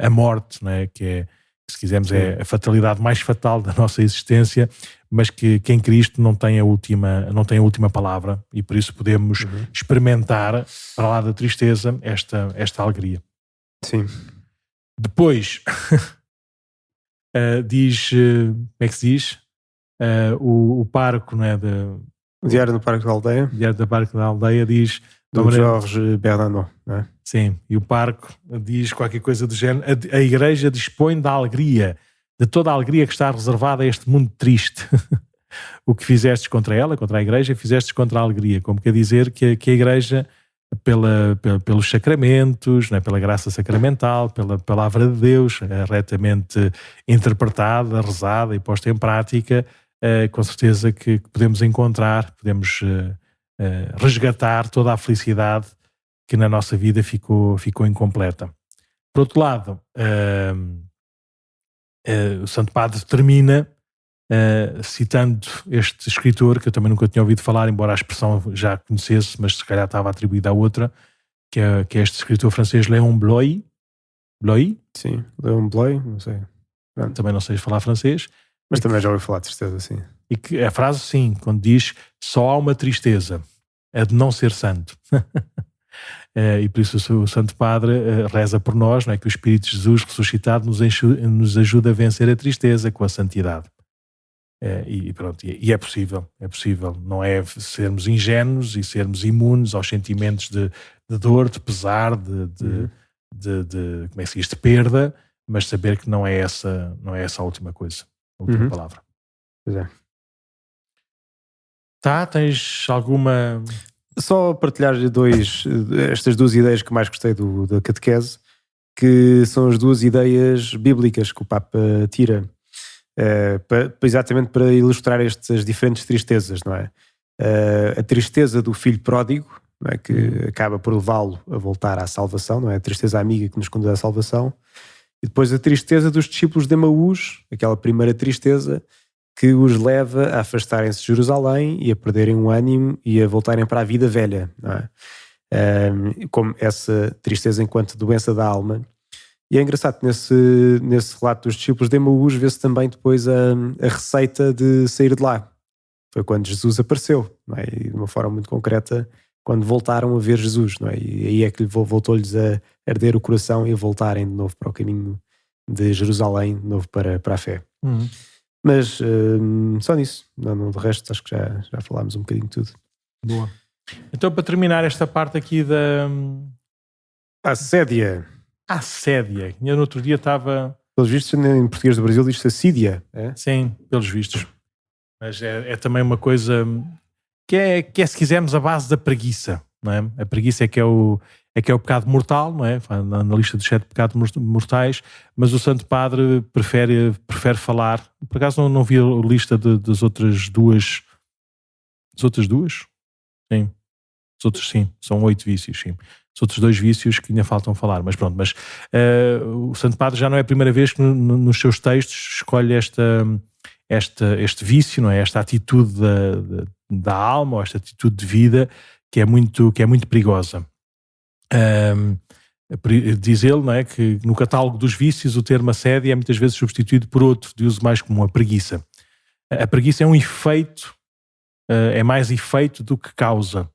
a morte, não é? Que se quisermos é a fatalidade mais fatal da nossa existência, mas que em Cristo não tem a última palavra, e por isso podemos experimentar, para lá da tristeza, esta alegria. Sim. Depois diz, como é que se diz? O pároco, não é? O Diário do Parque da Aldeia. O Diário do Parque da Aldeia diz... Do Jorge Bernanos, não é? Sim, e o pároco diz qualquer coisa do género: a Igreja dispõe da alegria, de toda a alegria que está reservada a este mundo triste. O que fizestes contra ela, contra a Igreja, fizestes contra a alegria. Como quer dizer que a Igreja, pelos sacramentos, não é? Pela graça sacramental, pela palavra de Deus, retamente interpretada, rezada e posta em prática, com certeza que podemos podemos resgatar toda a felicidade que na nossa vida ficou incompleta. Por outro lado, o Santo Padre termina citando este escritor, que eu também nunca tinha ouvido falar, embora a expressão já conhecesse, mas se calhar estava atribuída a outra, que é este escritor francês Léon Bloy. Bloy? Sim, Léon Bloy, não sei. Pronto. Também não sei falar francês. Mas também já ouvi falar de tristeza, sim. E que a frase, sim, quando diz só há uma tristeza, a de não ser santo. E por isso o Santo Padre reza por nós, não é? Que o Espírito de Jesus ressuscitado nos ajuda a vencer a tristeza com a santidade. E pronto, e é possível, não é sermos ingênuos e sermos imunes aos sentimentos de dor, de pesar, de como é que se diz, de perda, mas saber que não é essa a última coisa, a última palavra. Pois é. Tens alguma... Só partilhar estas duas ideias que mais gostei da catequese, que são as duas ideias bíblicas que o Papa tira, exatamente para ilustrar estas diferentes tristezas, não é? A tristeza do filho pródigo, não é? Que acaba por levá-lo a voltar à salvação, não é? A tristeza amiga que nos conduz à salvação. E depois a tristeza dos discípulos de Emaús, aquela primeira tristeza que os leva a afastarem-se de Jerusalém e a perderem o ânimo e a voltarem para a vida velha, não é? Como essa tristeza enquanto doença da alma. E é engraçado que nesse relato dos discípulos de Emaús vê-se também depois a receita de sair de lá. Foi quando Jesus apareceu, não é? E de uma forma muito concreta, quando voltaram a ver Jesus, não é? E aí é que voltou-lhes a arder o coração e a voltarem de novo para o caminho de Jerusalém, de novo para a fé. Mas só nisso, não, de resto acho que já falámos um bocadinho de tudo. Boa. Então, para terminar esta parte aqui da... Assédia. Assédia. Eu no outro dia estava... Pelos vistos, em português do Brasil diz-se assídia. É? Sim, pelos vistos. Mas é também uma coisa que é, se quisermos, a base da preguiça, não é? A preguiça é que é o pecado mortal, não é? Na lista dos 7 pecados mortais, mas o Santo Padre prefere falar. Por acaso não vi a lista das outras duas. As outras duas? Sim. Os outros, sim. São 8 vícios, sim. Os outros 2 vícios que ainda faltam falar. Mas pronto, o Santo Padre já não é a primeira vez que nos seus textos escolhe este vício, não é? Esta atitude da alma, ou esta atitude de vida que é muito perigosa. Diz ele, não é, que no catálogo dos vícios o termo assédio é muitas vezes substituído por outro de uso mais comum, a preguiça. A preguiça é um efeito, é mais efeito do que causa.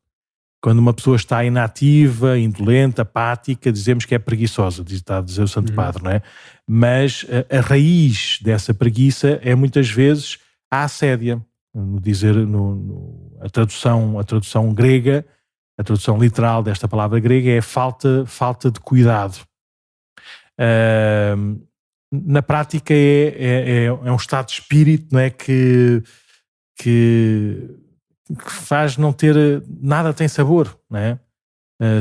Quando uma pessoa está inativa, indolente, apática, dizemos que é preguiçosa, está a dizer o Santo Padre, não é? Mas a raiz dessa preguiça é muitas vezes a assédia. A tradução grega, a tradução literal desta palavra grega é falta de cuidado. Na prática é um estado de espírito, não é, que faz não ter... Nada tem sabor, não é?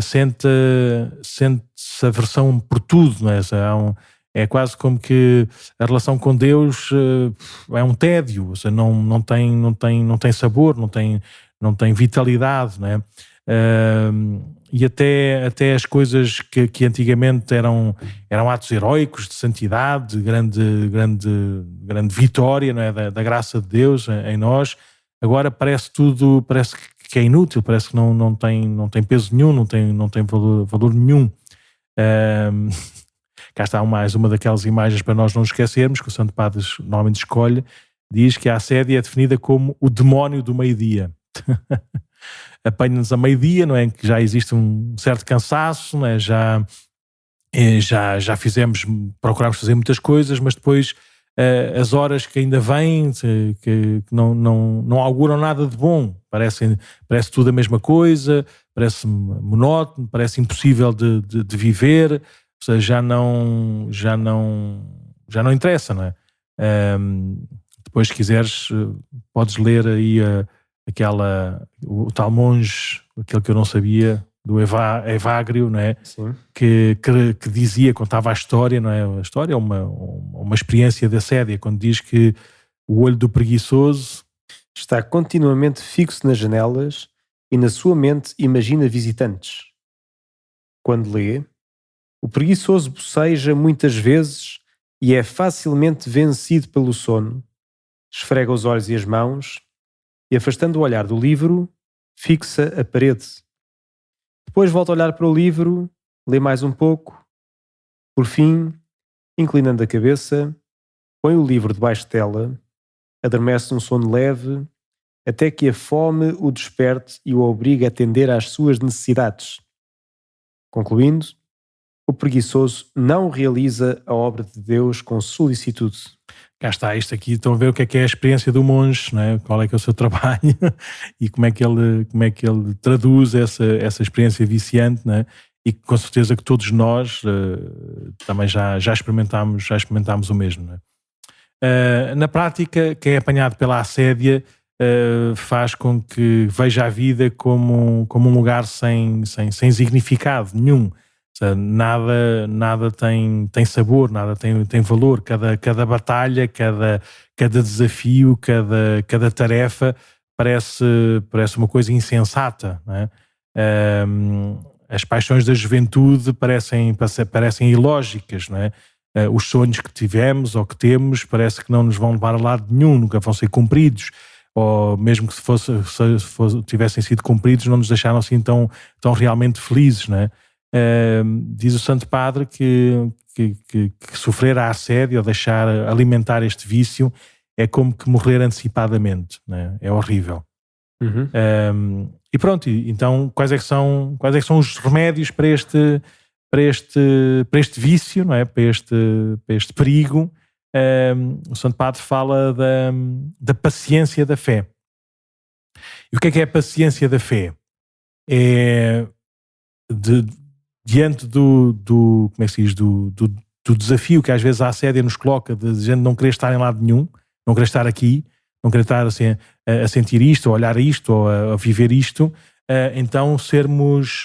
Sente-se aversão por tudo, não é? É quase como que a relação com Deus é um tédio, ou seja, não tem sabor, não tem vitalidade, não é? E até as coisas que antigamente eram atos heróicos de santidade, de grande vitória, não é? Da graça de Deus em nós, agora parece que é inútil, parece que não tem peso nenhum, não tem valor nenhum. Cá está mais uma daquelas imagens para nós não esquecermos, que o Santo Padre normalmente escolhe, diz que a assédia é definida como o demónio do meio-dia. Apanha-nos a meio-dia, não é? Que já existe um certo cansaço, não é? Já procurámos fazer muitas coisas, mas depois as horas que ainda vêm, que não auguram nada de bom, parece tudo a mesma coisa, parece monótono, parece impossível de viver, ou seja, já não interessa, não é? Depois, se quiseres, podes ler aí o tal monge, aquele que eu não sabia, do Evagrio, não é? Sim. Que dizia, contava a história, não é? A história é uma experiência de assédio, quando diz que o olho do preguiçoso está continuamente fixo nas janelas e na sua mente imagina visitantes. Quando lê, o preguiçoso boceja muitas vezes e é facilmente vencido pelo sono, esfrega os olhos e as mãos e, afastando o olhar do livro, fixa a parede. Depois volta a olhar para o livro, lê mais um pouco. Por fim, inclinando a cabeça, põe o livro debaixo dela, adormece num sono leve, até que a fome o desperte e o obrigue a atender às suas necessidades. Concluindo, o preguiçoso não realiza a obra de Deus com solicitude. Cá está, isto aqui, estão a ver o que é a experiência do monge, não é? Qual é que é o seu trabalho e como é que ele traduz essa experiência viciante, não é? E com certeza que todos nós também já experimentámos o mesmo, não é? Na prática, quem é apanhado pela assédia faz com que veja a vida como um lugar sem significado nenhum. Nada tem sabor, nada tem valor. Cada batalha, cada desafio, cada tarefa parece uma coisa insensata, não é? As paixões da juventude parecem ilógicas, não é? Os sonhos que tivemos ou que temos parece que não nos vão levar a lado nenhum, nunca vão ser cumpridos, ou mesmo que se tivessem sido cumpridos não nos deixaram assim tão realmente felizes, não é? Diz o Santo Padre que sofrer a assédio ou deixar alimentar este vício é como que morrer antecipadamente, né? É horrível. E pronto, então quais é que são os remédios para este vício, não é? Para este perigo? O Santo Padre fala da paciência da fé. E o que é a paciência da fé? É diante do como é que se diz, do desafio que às vezes a assédia nos coloca, de gente não querer estar em lado nenhum, não querer estar aqui, não querer estar assim, a sentir isto, a olhar isto, ou a viver isto, então sermos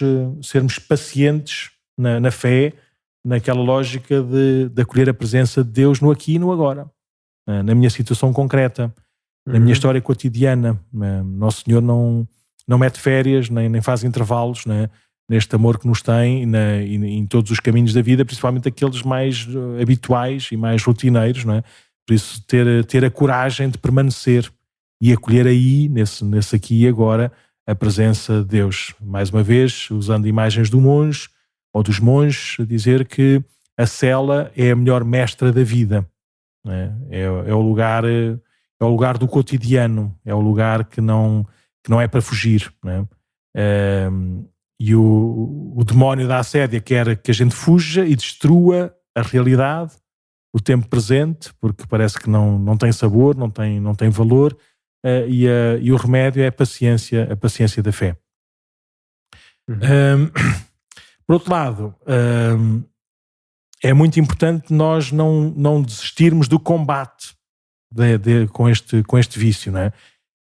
pacientes na fé, naquela lógica de acolher a presença de Deus no aqui e no agora, na minha situação concreta, na minha história cotidiana. Nosso Senhor não mete férias, nem faz intervalos, né? Neste amor que nos tem e em todos os caminhos da vida, principalmente aqueles mais habituais e mais rotineiros, não é? Por isso ter a coragem de permanecer e acolher aí, nesse aqui e agora, a presença de Deus. Mais uma vez, usando imagens do monge ou dos monges, dizer que a cela é a melhor mestra da vida, não é? É o lugar do cotidiano, é o lugar que não é para fugir, não é? E o demónio da assédia quer que a gente fuja e destrua a realidade, o tempo presente, porque parece que não tem sabor, não tem valor, e o remédio é a paciência da fé. Por outro lado, é muito importante nós não desistirmos do combate com este vício, não é?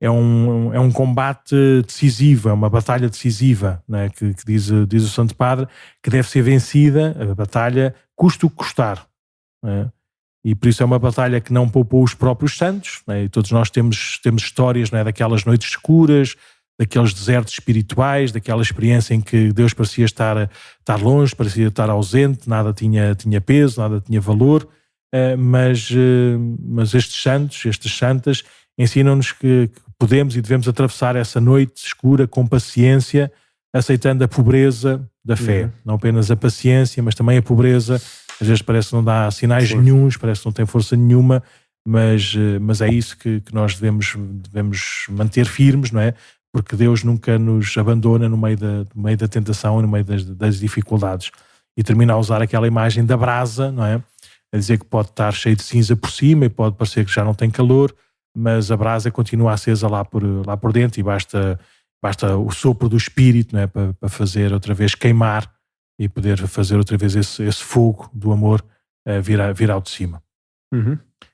É um combate decisivo, é uma batalha decisiva, né? que diz o Santo Padre, que deve ser vencida, a batalha, custe o que custar. Né? E por isso é uma batalha que não poupou os próprios santos, né? E todos nós temos histórias, né? Daquelas noites escuras, daqueles desertos espirituais, daquela experiência em que Deus parecia estar longe, parecia estar ausente, nada tinha peso, nada tinha valor, mas estes santos, estas santas, ensinam-nos que podemos e devemos atravessar essa noite escura com paciência, aceitando a pobreza da fé. Não apenas a paciência, mas também a pobreza. Às vezes parece que não dá sinais nenhuns, parece que não tem força nenhuma, mas é isso que nós devemos manter firmes, não é? Porque Deus nunca nos abandona no meio da tentação e no meio das dificuldades. E termina a usar aquela imagem da brasa, não é? A dizer que pode estar cheio de cinza por cima e pode parecer que já não tem calor, mas a brasa continua acesa lá por dentro e basta o sopro do Espírito, não é? Para fazer outra vez queimar e poder fazer outra vez esse fogo do amor vir ao de cima.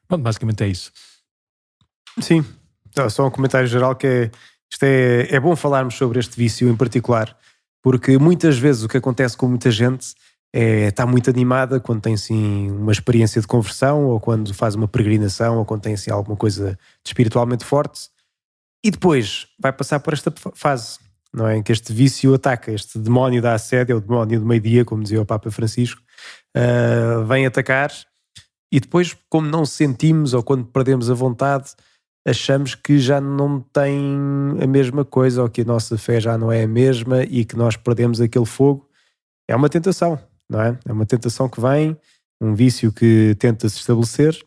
Bom, basicamente é isso. Sim, só um comentário geral que isto é bom falarmos sobre este vício em particular, porque muitas vezes o que acontece com muita gente está muito animada quando tem sim uma experiência de conversão, ou quando faz uma peregrinação, ou quando tem assim alguma coisa de espiritualmente forte, e depois vai passar por esta fase, não é? Em que este vício ataca, este demónio da assédia, o demónio do meio-dia, como dizia o Papa Francisco, vem atacar e depois, como não sentimos ou quando perdemos a vontade, achamos que já não tem a mesma coisa ou que a nossa fé já não é a mesma e que nós perdemos aquele fogo. É uma tentação, não é? É uma tentação que vem, um vício que tenta se estabelecer.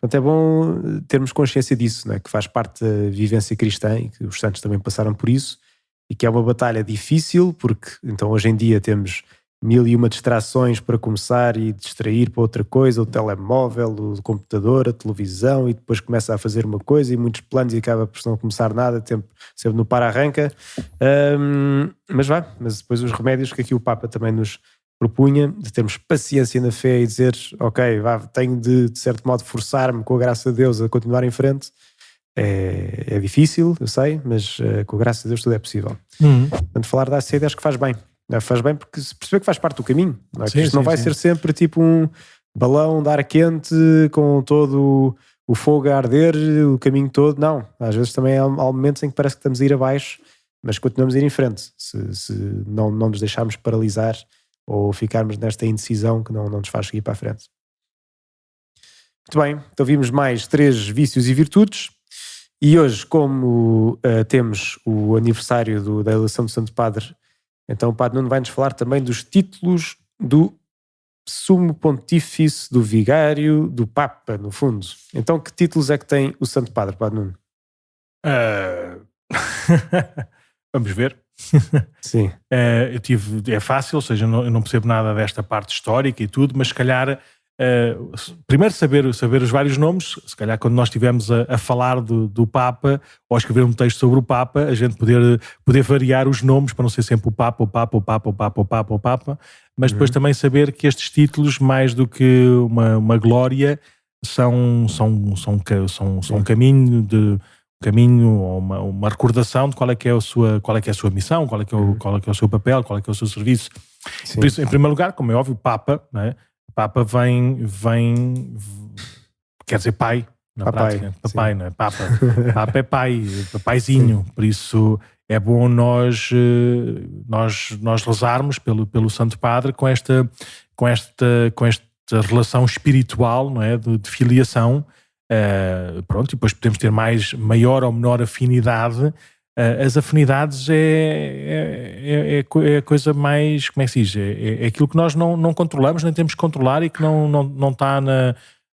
Portanto, é bom termos consciência disso, não é? Que faz parte da vivência cristã e que os santos também passaram por isso e que é uma batalha difícil, porque então hoje em dia temos 1001 distrações para começar e distrair para outra coisa, o telemóvel, o computador, a televisão, e depois começa a fazer uma coisa e muitos planos e acaba por não começar nada, sempre no para-arranca. Mas depois os remédios que aqui o Papa também nos propunha, de termos paciência na fé e dizer, ok, tenho de certo modo forçar-me com a graça de Deus a continuar em frente. É difícil, eu sei, mas com a graça de Deus tudo é possível. Portanto, falar da sede acho que faz bem. Faz bem porque se perceber que faz parte do caminho. Não é? Sim, isto não vai ser sempre tipo um balão de ar quente com todo o fogo a arder o caminho todo. Não, às vezes também há momentos em que parece que estamos a ir abaixo, mas continuamos a ir em frente. Se não nos deixarmos paralisar ou ficarmos nesta indecisão que não nos faz seguir para a frente. Muito bem, então vimos mais 3 vícios e virtudes. E hoje, como temos o aniversário da eleição do Santo Padre, então o Padre Nuno vai-nos falar também dos títulos do Sumo Pontífice, do Vigário, do Papa, no fundo. Então que títulos é que tem o Santo Padre, Padre Nuno? Vamos ver. Sim. É fácil, ou seja, eu não percebo nada desta parte histórica e tudo, mas se calhar primeiro saber os vários nomes, se calhar quando nós estivermos a falar do Papa ou a escrever um texto sobre o Papa, a gente poder variar os nomes para não ser sempre o Papa, mas depois também saber que estes títulos, mais do que uma glória, são um caminho ou uma recordação de qual é que é a sua missão, qual é que é o seu papel, qual é que é o seu serviço. Por isso, em primeiro lugar, como é óbvio, o Papa, não é? O Papa vem quer dizer pai, na prática. Papai, não é? Papa é pai, papaizinho. Por isso é bom nós rezarmos pelo Santo Padre com esta relação espiritual, não é? De filiação. Pronto, e depois podemos ter maior ou menor afinidade. As afinidades é a coisa mais, como é que se diz? É aquilo que nós não controlamos, nem temos que controlar e que não está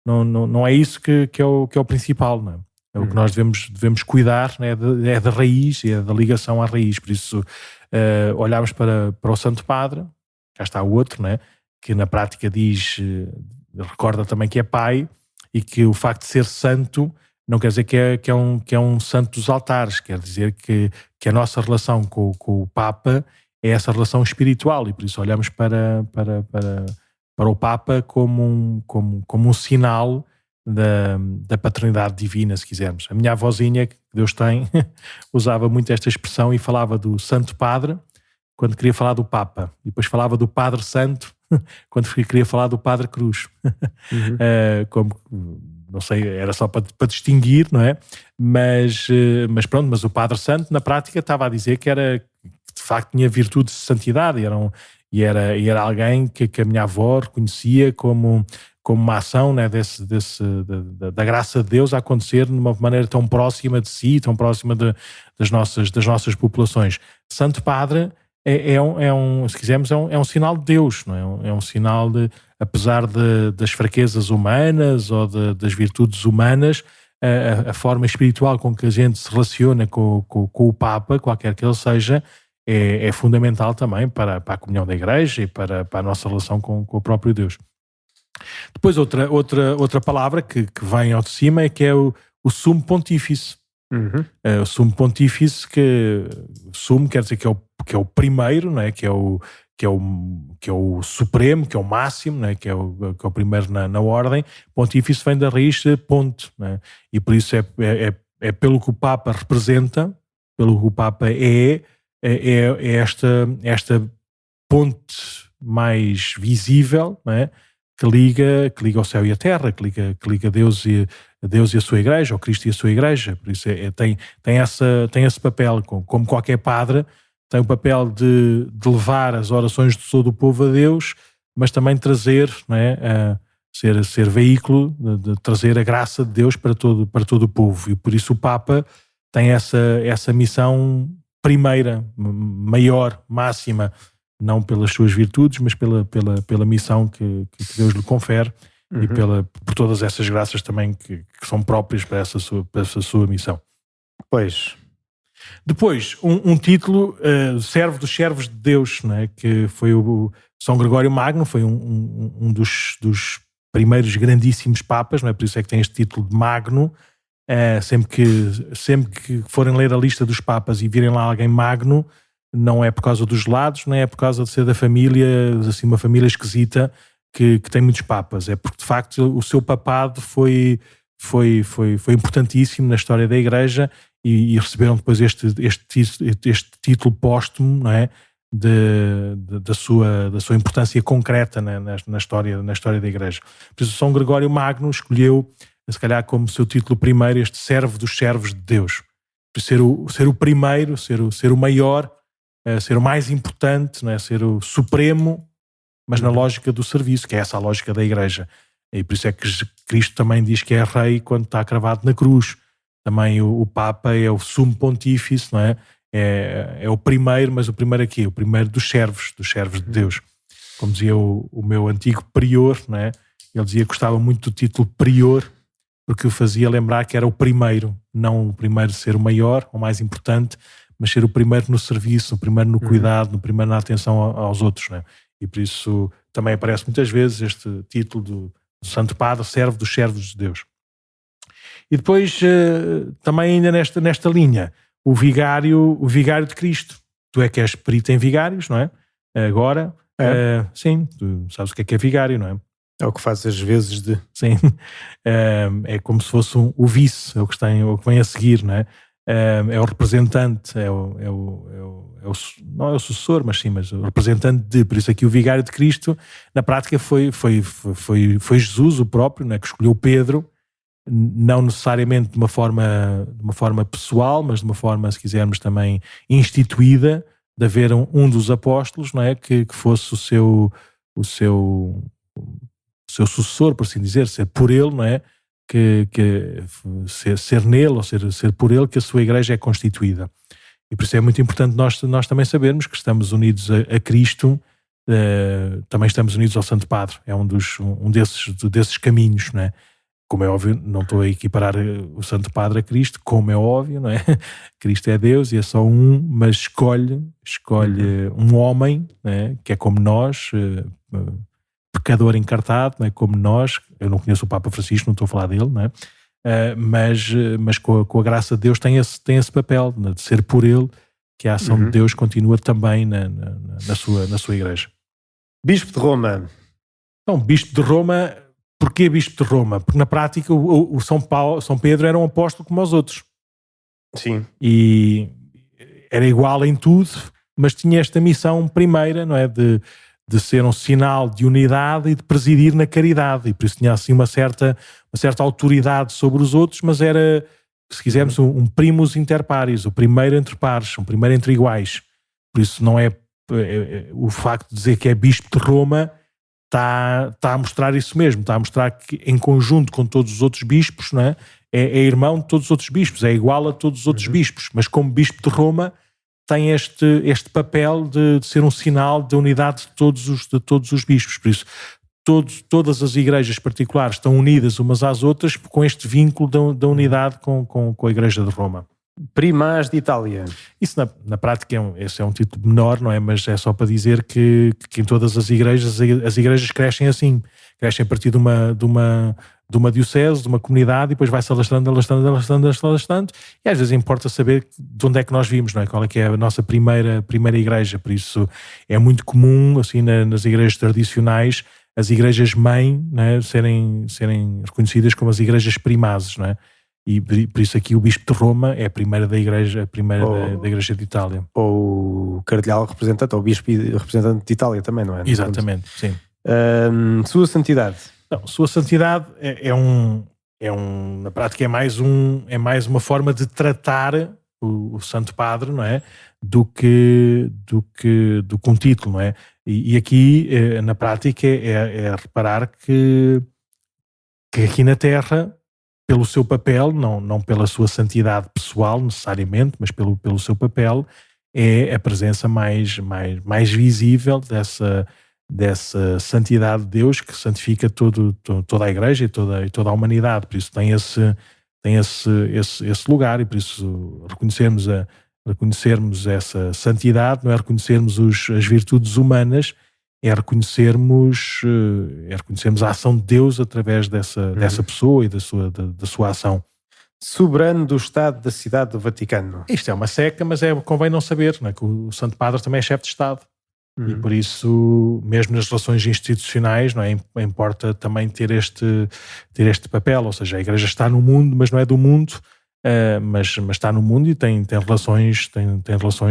não é isso que é o principal, não é? É o que nós devemos cuidar, né? É da raiz, é da ligação à raiz. Por isso, olharmos para o Santo Padre, cá está o outro, né? Que na prática recorda também que é pai e que o facto de ser santo não quer dizer que é um santo dos altares, quer dizer que a nossa relação com o Papa é essa relação espiritual e por isso olhamos para o Papa como um sinal da paternidade divina, se quisermos. A minha avózinha, que Deus tem, usava muito esta expressão e falava do Santo Padre quando queria falar do Papa e depois falava do Padre Santo quando queria falar do Padre Cruz. Não sei, era só para distinguir, não é? Mas o Padre Santo, na prática, estava a dizer que de facto tinha virtudes de santidade e era alguém que a minha avó reconhecia como uma ação, né, da graça de Deus a acontecer de uma maneira tão próxima de si, tão próxima das nossas populações. Santo Padre se quisermos, é um sinal de Deus, não é? É um sinal apesar das fraquezas humanas ou das virtudes humanas, a forma espiritual com que a gente se relaciona com o Papa, qualquer que ele seja, é fundamental também para a comunhão da Igreja e para a nossa relação com o próprio Deus. Depois outra palavra que vem ao de cima é que é o Sumo Pontífice. O Sumo Pontífice, sumo quer dizer que é o primeiro, não é? Que é o supremo, que é o máximo, não é? Que é o primeiro na ordem. Pontífice vem da raiz ponte, não é? E por isso é pelo que o Papa representa, pelo que o Papa é esta ponte mais visível, não é? Que liga o céu e a terra, que liga Deus e a sua Igreja, ou Cristo e a sua Igreja. Por isso tem esse papel, como qualquer padre, tem o papel de levar as orações de todo o povo a Deus, mas também trazer, não é, ser veículo de trazer a graça de Deus para todo o povo. E por isso o Papa tem essa missão primeira, maior, máxima, não pelas suas virtudes, mas pela missão que Deus lhe confere e por todas essas graças também que são próprias para essa sua missão. Pois. Depois, um título, servo dos servos de Deus, né, que foi o São Gregório Magno, foi um dos primeiros grandíssimos papas, não é? Por isso é que tem este título de Magno. Sempre que forem ler a lista dos papas e virem lá alguém Magno, não é por causa dos lados, não é por causa de ser da família, assim, uma família esquisita que tem muitos papas, é porque de facto o seu papado foi importantíssimo na história da Igreja e receberam depois este título póstumo, não é? Da sua importância concreta na história da Igreja. Por isso São Gregório Magno escolheu, se calhar como seu título primeiro, este servo dos servos de Deus. Por ser o primeiro, ser o maior, ser o mais importante, não é? Ser o supremo, mas na lógica do serviço, que é essa a lógica da Igreja. E por isso é que Cristo também diz que é rei quando está cravado na cruz. Também o Papa é o sumo pontífice, não é? É o primeiro, mas o primeiro aqui, o primeiro dos servos de Deus. Como dizia o meu antigo prior, não é? Ele dizia que gostava muito do título prior, porque o fazia lembrar que era o primeiro, não o primeiro ser o maior, o mais importante, mas ser o primeiro no serviço, o primeiro no cuidado, no primeiro na atenção aos outros, não é? E por isso também aparece muitas vezes este título do Santo Padre, servo dos servos de Deus. E depois, também ainda nesta linha, o vigário de Cristo. Tu é que és perito em vigários, não é? Agora, sim, tu sabes o que é vigário, não é? É o que faz as vezes de... Sim, é como se fosse o vice, é o que vem a seguir, não é? É o representante, não é o sucessor, mas o representante de. Por isso aqui o vigário de Cristo, na prática foi Jesus o próprio, né, que escolheu Pedro, não necessariamente de uma forma pessoal, mas de uma forma, se quisermos, também instituída, de haver um dos apóstolos, não é, que fosse o seu sucessor, por assim dizer, ser por ele, não é? Ser nele ou ser por ele que a sua igreja é constituída. E por isso é muito importante nós também sabermos que estamos unidos a Cristo, também estamos unidos ao Santo Padre. É um desses caminhos, não é? Como é óbvio, não estou a equiparar o Santo Padre a Cristo, como é óbvio, não é? Cristo é Deus e é só um, mas escolhe um homem, não é? Que é como nós, pecador encartado, não é? Como nós. Eu não conheço o Papa Francisco, não estou a falar dele, não é? Mas com a graça de Deus tem esse papel, né? De ser por ele que a ação de Deus continua também na sua igreja. Bispo de Roma. Então, Bispo de Roma, porquê Bispo de Roma? Porque na prática o São Pedro era um apóstolo como os outros. Sim. E era igual em tudo, mas tinha esta missão primeira, não é? De ser um sinal de unidade e de presidir na caridade, e por isso tinha assim uma certa autoridade sobre os outros, mas era, se quisermos, um primus inter pares, o primeiro entre pares, um primeiro entre iguais. Por isso não é o facto de dizer que é Bispo de Roma está a mostrar isso mesmo, está a mostrar que em conjunto com todos os outros bispos, não é? É irmão de todos os outros bispos, é igual a todos os outros bispos, mas como Bispo de Roma tem este papel de ser um sinal de unidade de todos os bispos. Por isso, todas as igrejas particulares estão unidas umas às outras com este vínculo da unidade com a Igreja de Roma. Primaz de Itália. Isso na prática esse é um título menor, não é? Mas é só para dizer que em todas as igrejas crescem assim. Crescem a partir de uma diocese, de uma comunidade, e depois vai-se alastrando, e às vezes importa saber de onde é que nós vimos, não é? Qual é que é a nossa primeira igreja. Por isso é muito comum, assim, nas igrejas tradicionais, as igrejas-mãe, não é? serem reconhecidas como as igrejas primazes, não é? E por isso aqui o Bispo de Roma é a primeira da Igreja, da Igreja de Itália. Ou o Cardeal representante, ou o Bispo representante de Itália também, não é? Exatamente, sim. Sua Santidade. Não, Sua Santidade na prática é mais uma forma de tratar o Santo Padre, não é? Do que um título, não é? E aqui, na prática, é reparar que que aqui na Terra, pelo seu papel, não pela sua santidade pessoal necessariamente, mas pelo seu papel, é a presença mais visível dessa santidade de Deus que santifica toda a Igreja e toda a humanidade. Por isso tem esse lugar, e por isso reconhecermos essa santidade não é reconhecermos as virtudes humanas, é reconhecermos a ação de Deus através dessa pessoa e da sua ação. Soberano do Estado da Cidade do Vaticano. Isto é uma seca, mas convém não saber, não é? Que o Santo Padre também é chefe de Estado. E por isso, mesmo nas relações institucionais, não é? Importa também ter este papel, ou seja, a Igreja está no mundo, mas não é do mundo, mas está no mundo e tem relações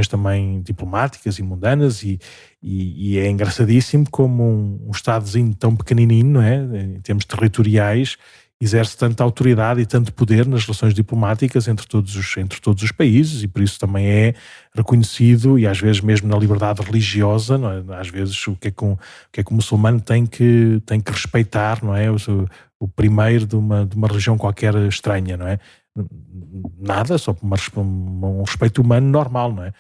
também diplomáticas e mundanas, e é engraçadíssimo como um Estadozinho tão pequenininho, não é? Em termos territoriais, exerce tanta autoridade e tanto poder nas relações diplomáticas entre todos os países, e por isso também é reconhecido, e às vezes mesmo na liberdade religiosa, não é? Às vezes o que é que o muçulmano tem que respeitar, não é? O primeiro de uma religião qualquer estranha, não é? Nada, só por um respeito humano normal, não é?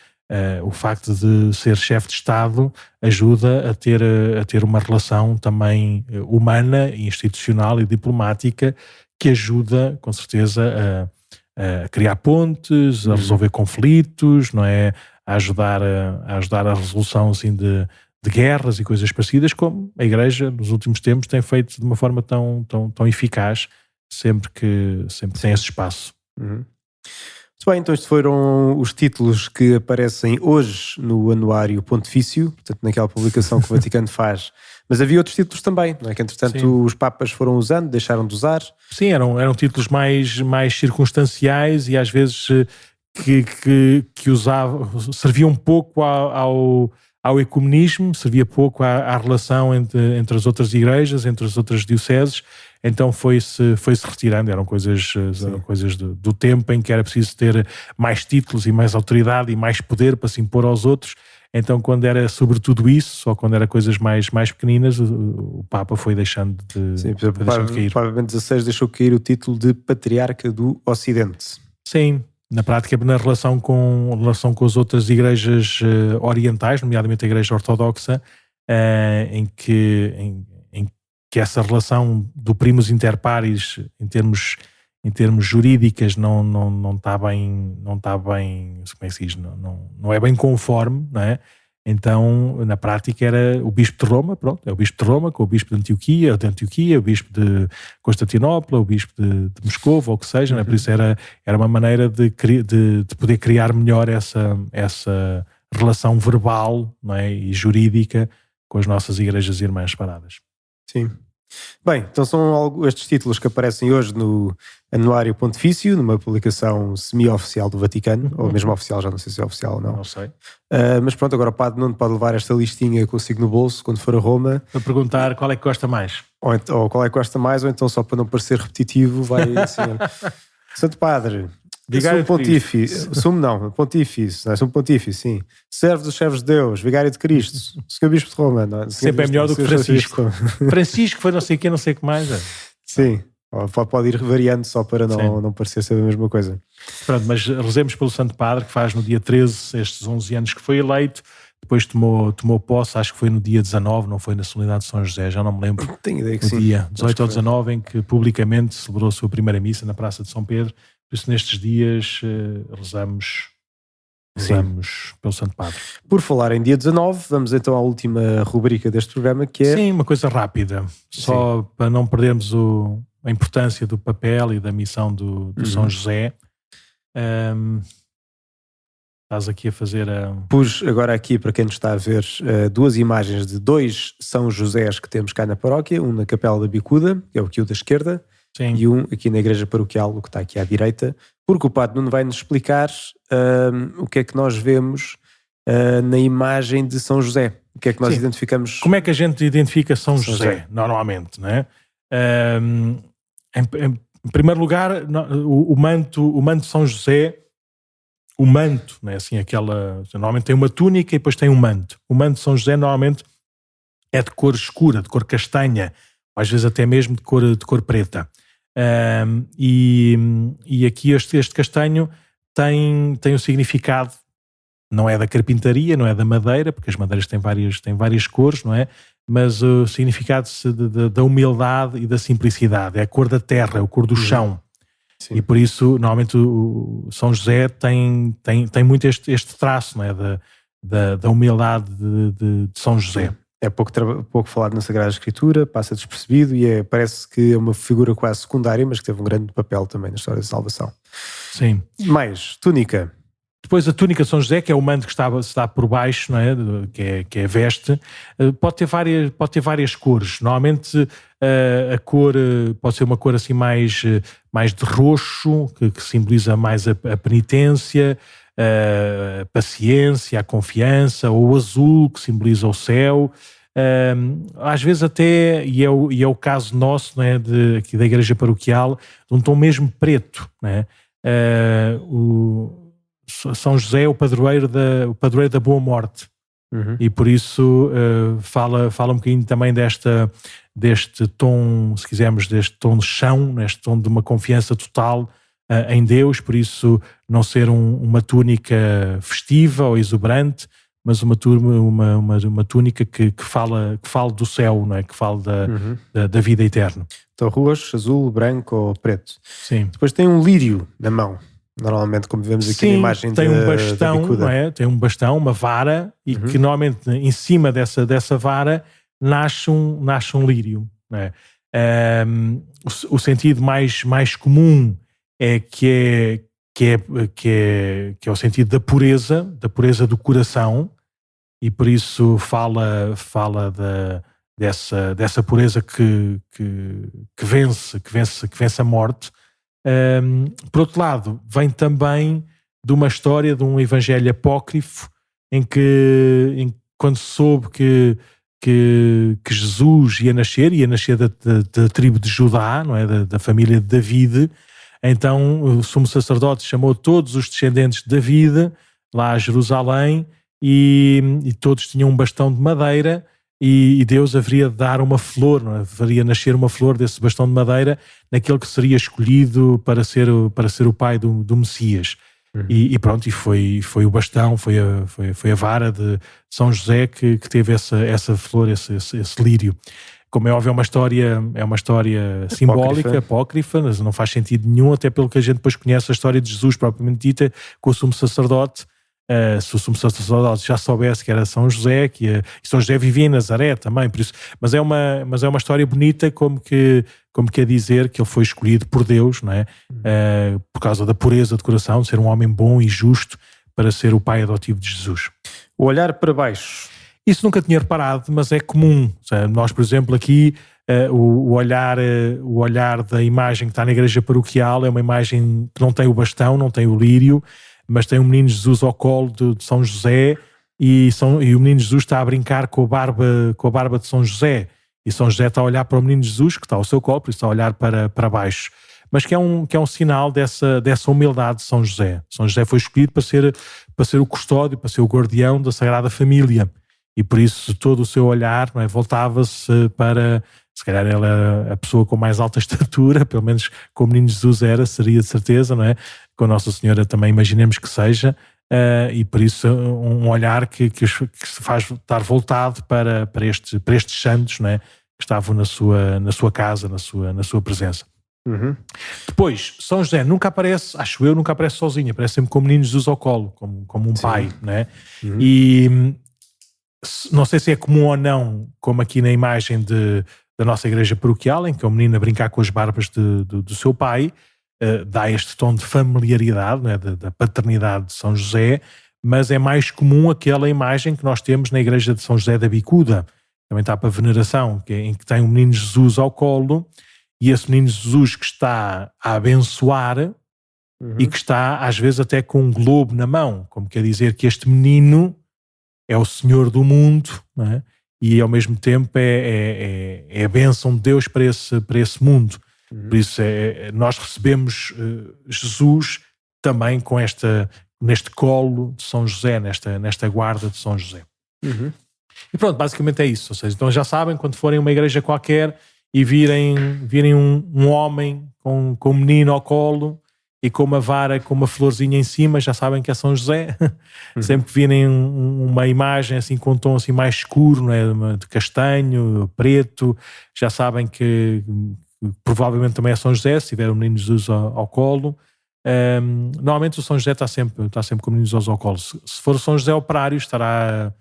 O facto de ser chefe de Estado ajuda a ter uma relação também humana, institucional e diplomática que ajuda, com certeza, a criar pontes, a resolver conflitos, não é? A ajudar a resolução assim, de guerras e coisas parecidas, como a Igreja nos últimos tempos tem feito de uma forma tão eficaz, sempre que tem esse espaço. Muito bem, então estes foram os títulos que aparecem hoje no Anuário Pontifício, portanto naquela publicação que o Vaticano faz. Mas havia outros títulos também, não é? Que entretanto Sim. Os Papas foram usando, deixaram de usar. Sim, eram títulos mais circunstanciais e às vezes que serviam um pouco ao ecumenismo, servia pouco à relação entre as outras igrejas, entre as outras dioceses. Então foi-se retirando, eram coisas do tempo em que era preciso ter mais títulos e mais autoridade e mais poder para se impor aos outros. Então quando era sobretudo isso, ou quando era coisas mais pequeninas, o Papa foi deixando de, Sim, por exemplo, cair. O Papa Bento XVI deixou cair o título de Patriarca do Ocidente. Sim, na prática, na relação com as outras igrejas orientais, nomeadamente a Igreja Ortodoxa, em que essa relação do primus inter pares em termos jurídicas não está bem, como é que se diz, não é bem conforme, não é? Então, na prática, era o Bispo de Roma, pronto, é o Bispo de Roma com o Bispo de Antioquia, o Bispo de Constantinopla, o Bispo de Moscou, ou o que seja, não é? Por isso era uma maneira de poder criar melhor essa relação verbal, não é? E jurídica com as nossas igrejas irmãs separadas. Sim. Bem, então são estes títulos que aparecem hoje no Anuário Pontifício, numa publicação semi-oficial do Vaticano, ou mesmo oficial, já não sei se é oficial ou não. Não sei. Mas pronto, agora o Padre Nuno pode levar esta listinha consigo no bolso quando for a Roma. Para perguntar qual é que gosta mais. Ou qual é que gosta mais, ou então só para não parecer repetitivo, vai assim. Santo Padre, Sumo Pontífice, Sumo Pontífice, não é? Sumo Pontífice, sim. Servo dos servos de Deus, Vigário de Cristo, Senhor Bispo de Roma. Não é? Sempre é melhor do que Francisco. Francisco foi não sei o que, não sei o que mais. Sim, pode ir variando só para não parecer ser a mesma coisa. Pronto, mas rezemos pelo Santo Padre, que faz no dia 13 estes 11 anos que foi eleito, depois tomou posse, acho que foi no dia 19, não foi na solenidade de São José, já não me lembro. Tenho ideia que no sim. Dia 18 ou 19, em que publicamente celebrou a sua primeira missa na Praça de São Pedro. Por isso, nestes dias, rezamos pelo Santo Padre. Por falar em dia 19, vamos então à última rubrica deste programa, que é... Sim, uma coisa rápida, só para não perdermos a importância do papel e da missão do São José. Estás aqui a fazer Pus agora aqui, para quem nos está a ver, duas imagens de dois São Josés que temos cá na paróquia, um na Capela da Bicuda, que é o da esquerda, Sim. E um aqui na Igreja Paroquial, o que está aqui à direita, porque o Padre Nuno vai-nos explicar o que é que nós vemos na imagem de São José. O que é que nós identificamos? Como é que a gente identifica São José, normalmente, não é? Em primeiro lugar, o manto de São José, o manto, não é assim, normalmente tem uma túnica e depois tem um manto. O manto de São José normalmente é de cor escura, de cor castanha, às vezes até mesmo de cor preta. E aqui este castanho tem um significado, não é da carpintaria, não é da madeira, porque as madeiras têm várias cores, não é? Mas o significado da humildade e da simplicidade. É a cor da terra, é a cor do chão. Sim. E por isso, normalmente, o São José tem muito este traço, não é? Da humildade de São José. É pouco falado na Sagrada Escritura, passa despercebido e parece que é uma figura quase secundária, mas que teve um grande papel também na história da salvação. Sim. Mais, túnica. Depois a túnica de São José, que é o manto que está por baixo, não é? Que é a veste, pode ter várias cores. Normalmente a cor pode ser uma cor assim mais de roxo, que simboliza mais a penitência, a paciência, a confiança, ou o azul, que simboliza o céu. Às vezes até, e é o caso nosso, não é? Aqui da Igreja Paroquial, de um tom mesmo preto, não é? São José é o padroeiro da boa morte. E por isso fala um bocadinho também deste tom, se quisermos, deste tom de chão, neste tom de uma confiança total em Deus. Por isso não ser uma túnica festiva ou exuberante, mas uma túnica que fala do céu, não é? Que fala da vida eterna. Então roxo, azul, branco ou preto. Sim. Depois tem um lírio na mão. Normalmente, como vemos aqui na imagem tem um bastão, não é? Tem um bastão, uma vara, e que normalmente em cima dessa vara nasce um lírio, não é? O sentido mais comum é que é o sentido da pureza do coração, e por isso fala dessa pureza que vence a morte. Por outro lado, vem também de uma história de um evangelho apócrifo em que quando soube que Jesus ia nascer da tribo de Judá, não é? Da família de David, então o sumo sacerdote chamou todos os descendentes de David lá a Jerusalém e todos tinham um bastão de madeira. E Deus haveria de dar uma flor, não é? Haveria nascer uma flor desse bastão de madeira naquele que seria escolhido para ser o pai do Messias. E pronto, e foi o bastão, foi a vara de São José que teve essa flor, esse lírio. Como é óbvio, é uma história simbólica, apócrifa, mas não faz sentido nenhum, até pelo que a gente depois conhece a história de Jesus propriamente dita, com o sumo sacerdote. Se o sumo sacerdote já soubesse que era São José, e São José vivia em Nazaré também, por isso, mas é uma história bonita, como quer dizer que ele foi escolhido por Deus, não é? Por causa da pureza de coração, de ser um homem bom e justo para ser o pai adotivo de Jesus. O olhar para baixo. Isso nunca tinha reparado, mas é comum. Nós, por exemplo, aqui o olhar da imagem que está na igreja paroquial é uma imagem que não tem o bastão, não tem o lírio, mas tem o menino Jesus ao colo de São José e o menino Jesus está a brincar com a barba de São José, e São José está a olhar para o menino Jesus que está ao seu colo, por isso está a olhar para baixo, mas que é um sinal dessa humildade de São José. São José foi escolhido para ser o custódio, para ser o guardião da Sagrada Família, e por isso todo o seu olhar, não é, voltava-se para, se calhar ela era a pessoa com mais alta estatura, pelo menos como o menino Jesus seria de certeza, não é? Com a Nossa Senhora também imaginemos que seja, e por isso um olhar que se faz estar voltado para estes santos, não é? Que estavam na sua casa, na sua presença. Depois, São José nunca aparece sozinho, aparece sempre com o menino Jesus ao colo, como um pai, não é? E não sei se é comum ou não, como aqui na imagem da nossa igreja paroquial, em que é o menino a brincar com as barbas do seu pai, dá este tom de familiaridade, não é? Da paternidade de São José, mas é mais comum aquela imagem que nós temos na igreja de São José da Bicuda, também está para veneração, em que tem o menino Jesus ao colo, e esse menino Jesus que está a abençoar e que está às vezes até com um globo na mão, como quer dizer que este menino é o Senhor do mundo, não é? E ao mesmo tempo é a bênção de Deus para esse mundo. Por isso nós recebemos Jesus também com neste colo de São José, nesta guarda de São José. E pronto, basicamente é isso. Ou seja, então já sabem, quando forem a uma igreja qualquer e virem um homem com um menino ao colo e com uma vara, com uma florzinha em cima, já sabem que é São José. Sempre que virem uma imagem assim com um tom assim mais escuro, não é? De castanho, preto, já sabem que provavelmente também é São José, se tiver o menino Jesus ao colo. Normalmente o São José está sempre com o menino Jesus ao colo. Se for o São José operário, estará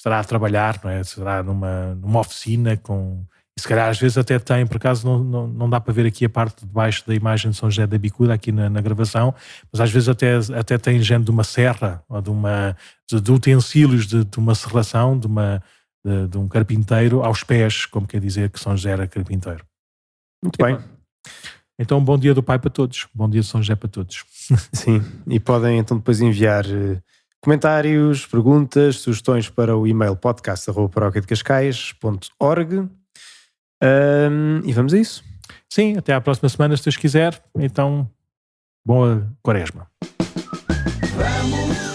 a trabalhar, não é? Estará numa oficina e se calhar às vezes até tem, por acaso não dá para ver aqui a parte de baixo da imagem de São José da Bicuda aqui na gravação, mas às vezes até tem género de uma serra ou de utensílios de uma serração, de um carpinteiro aos pés, como quer dizer que São José era carpinteiro. Muito bem. Então, bom dia do Pai para todos. Bom dia de São José para todos. Sim, e podem então depois enviar comentários, perguntas, sugestões para o e-mail podcast@paroquiadecascais.org. E vamos a isso. Sim, até à próxima semana, se Deus quiser. Então, boa quaresma. Vamos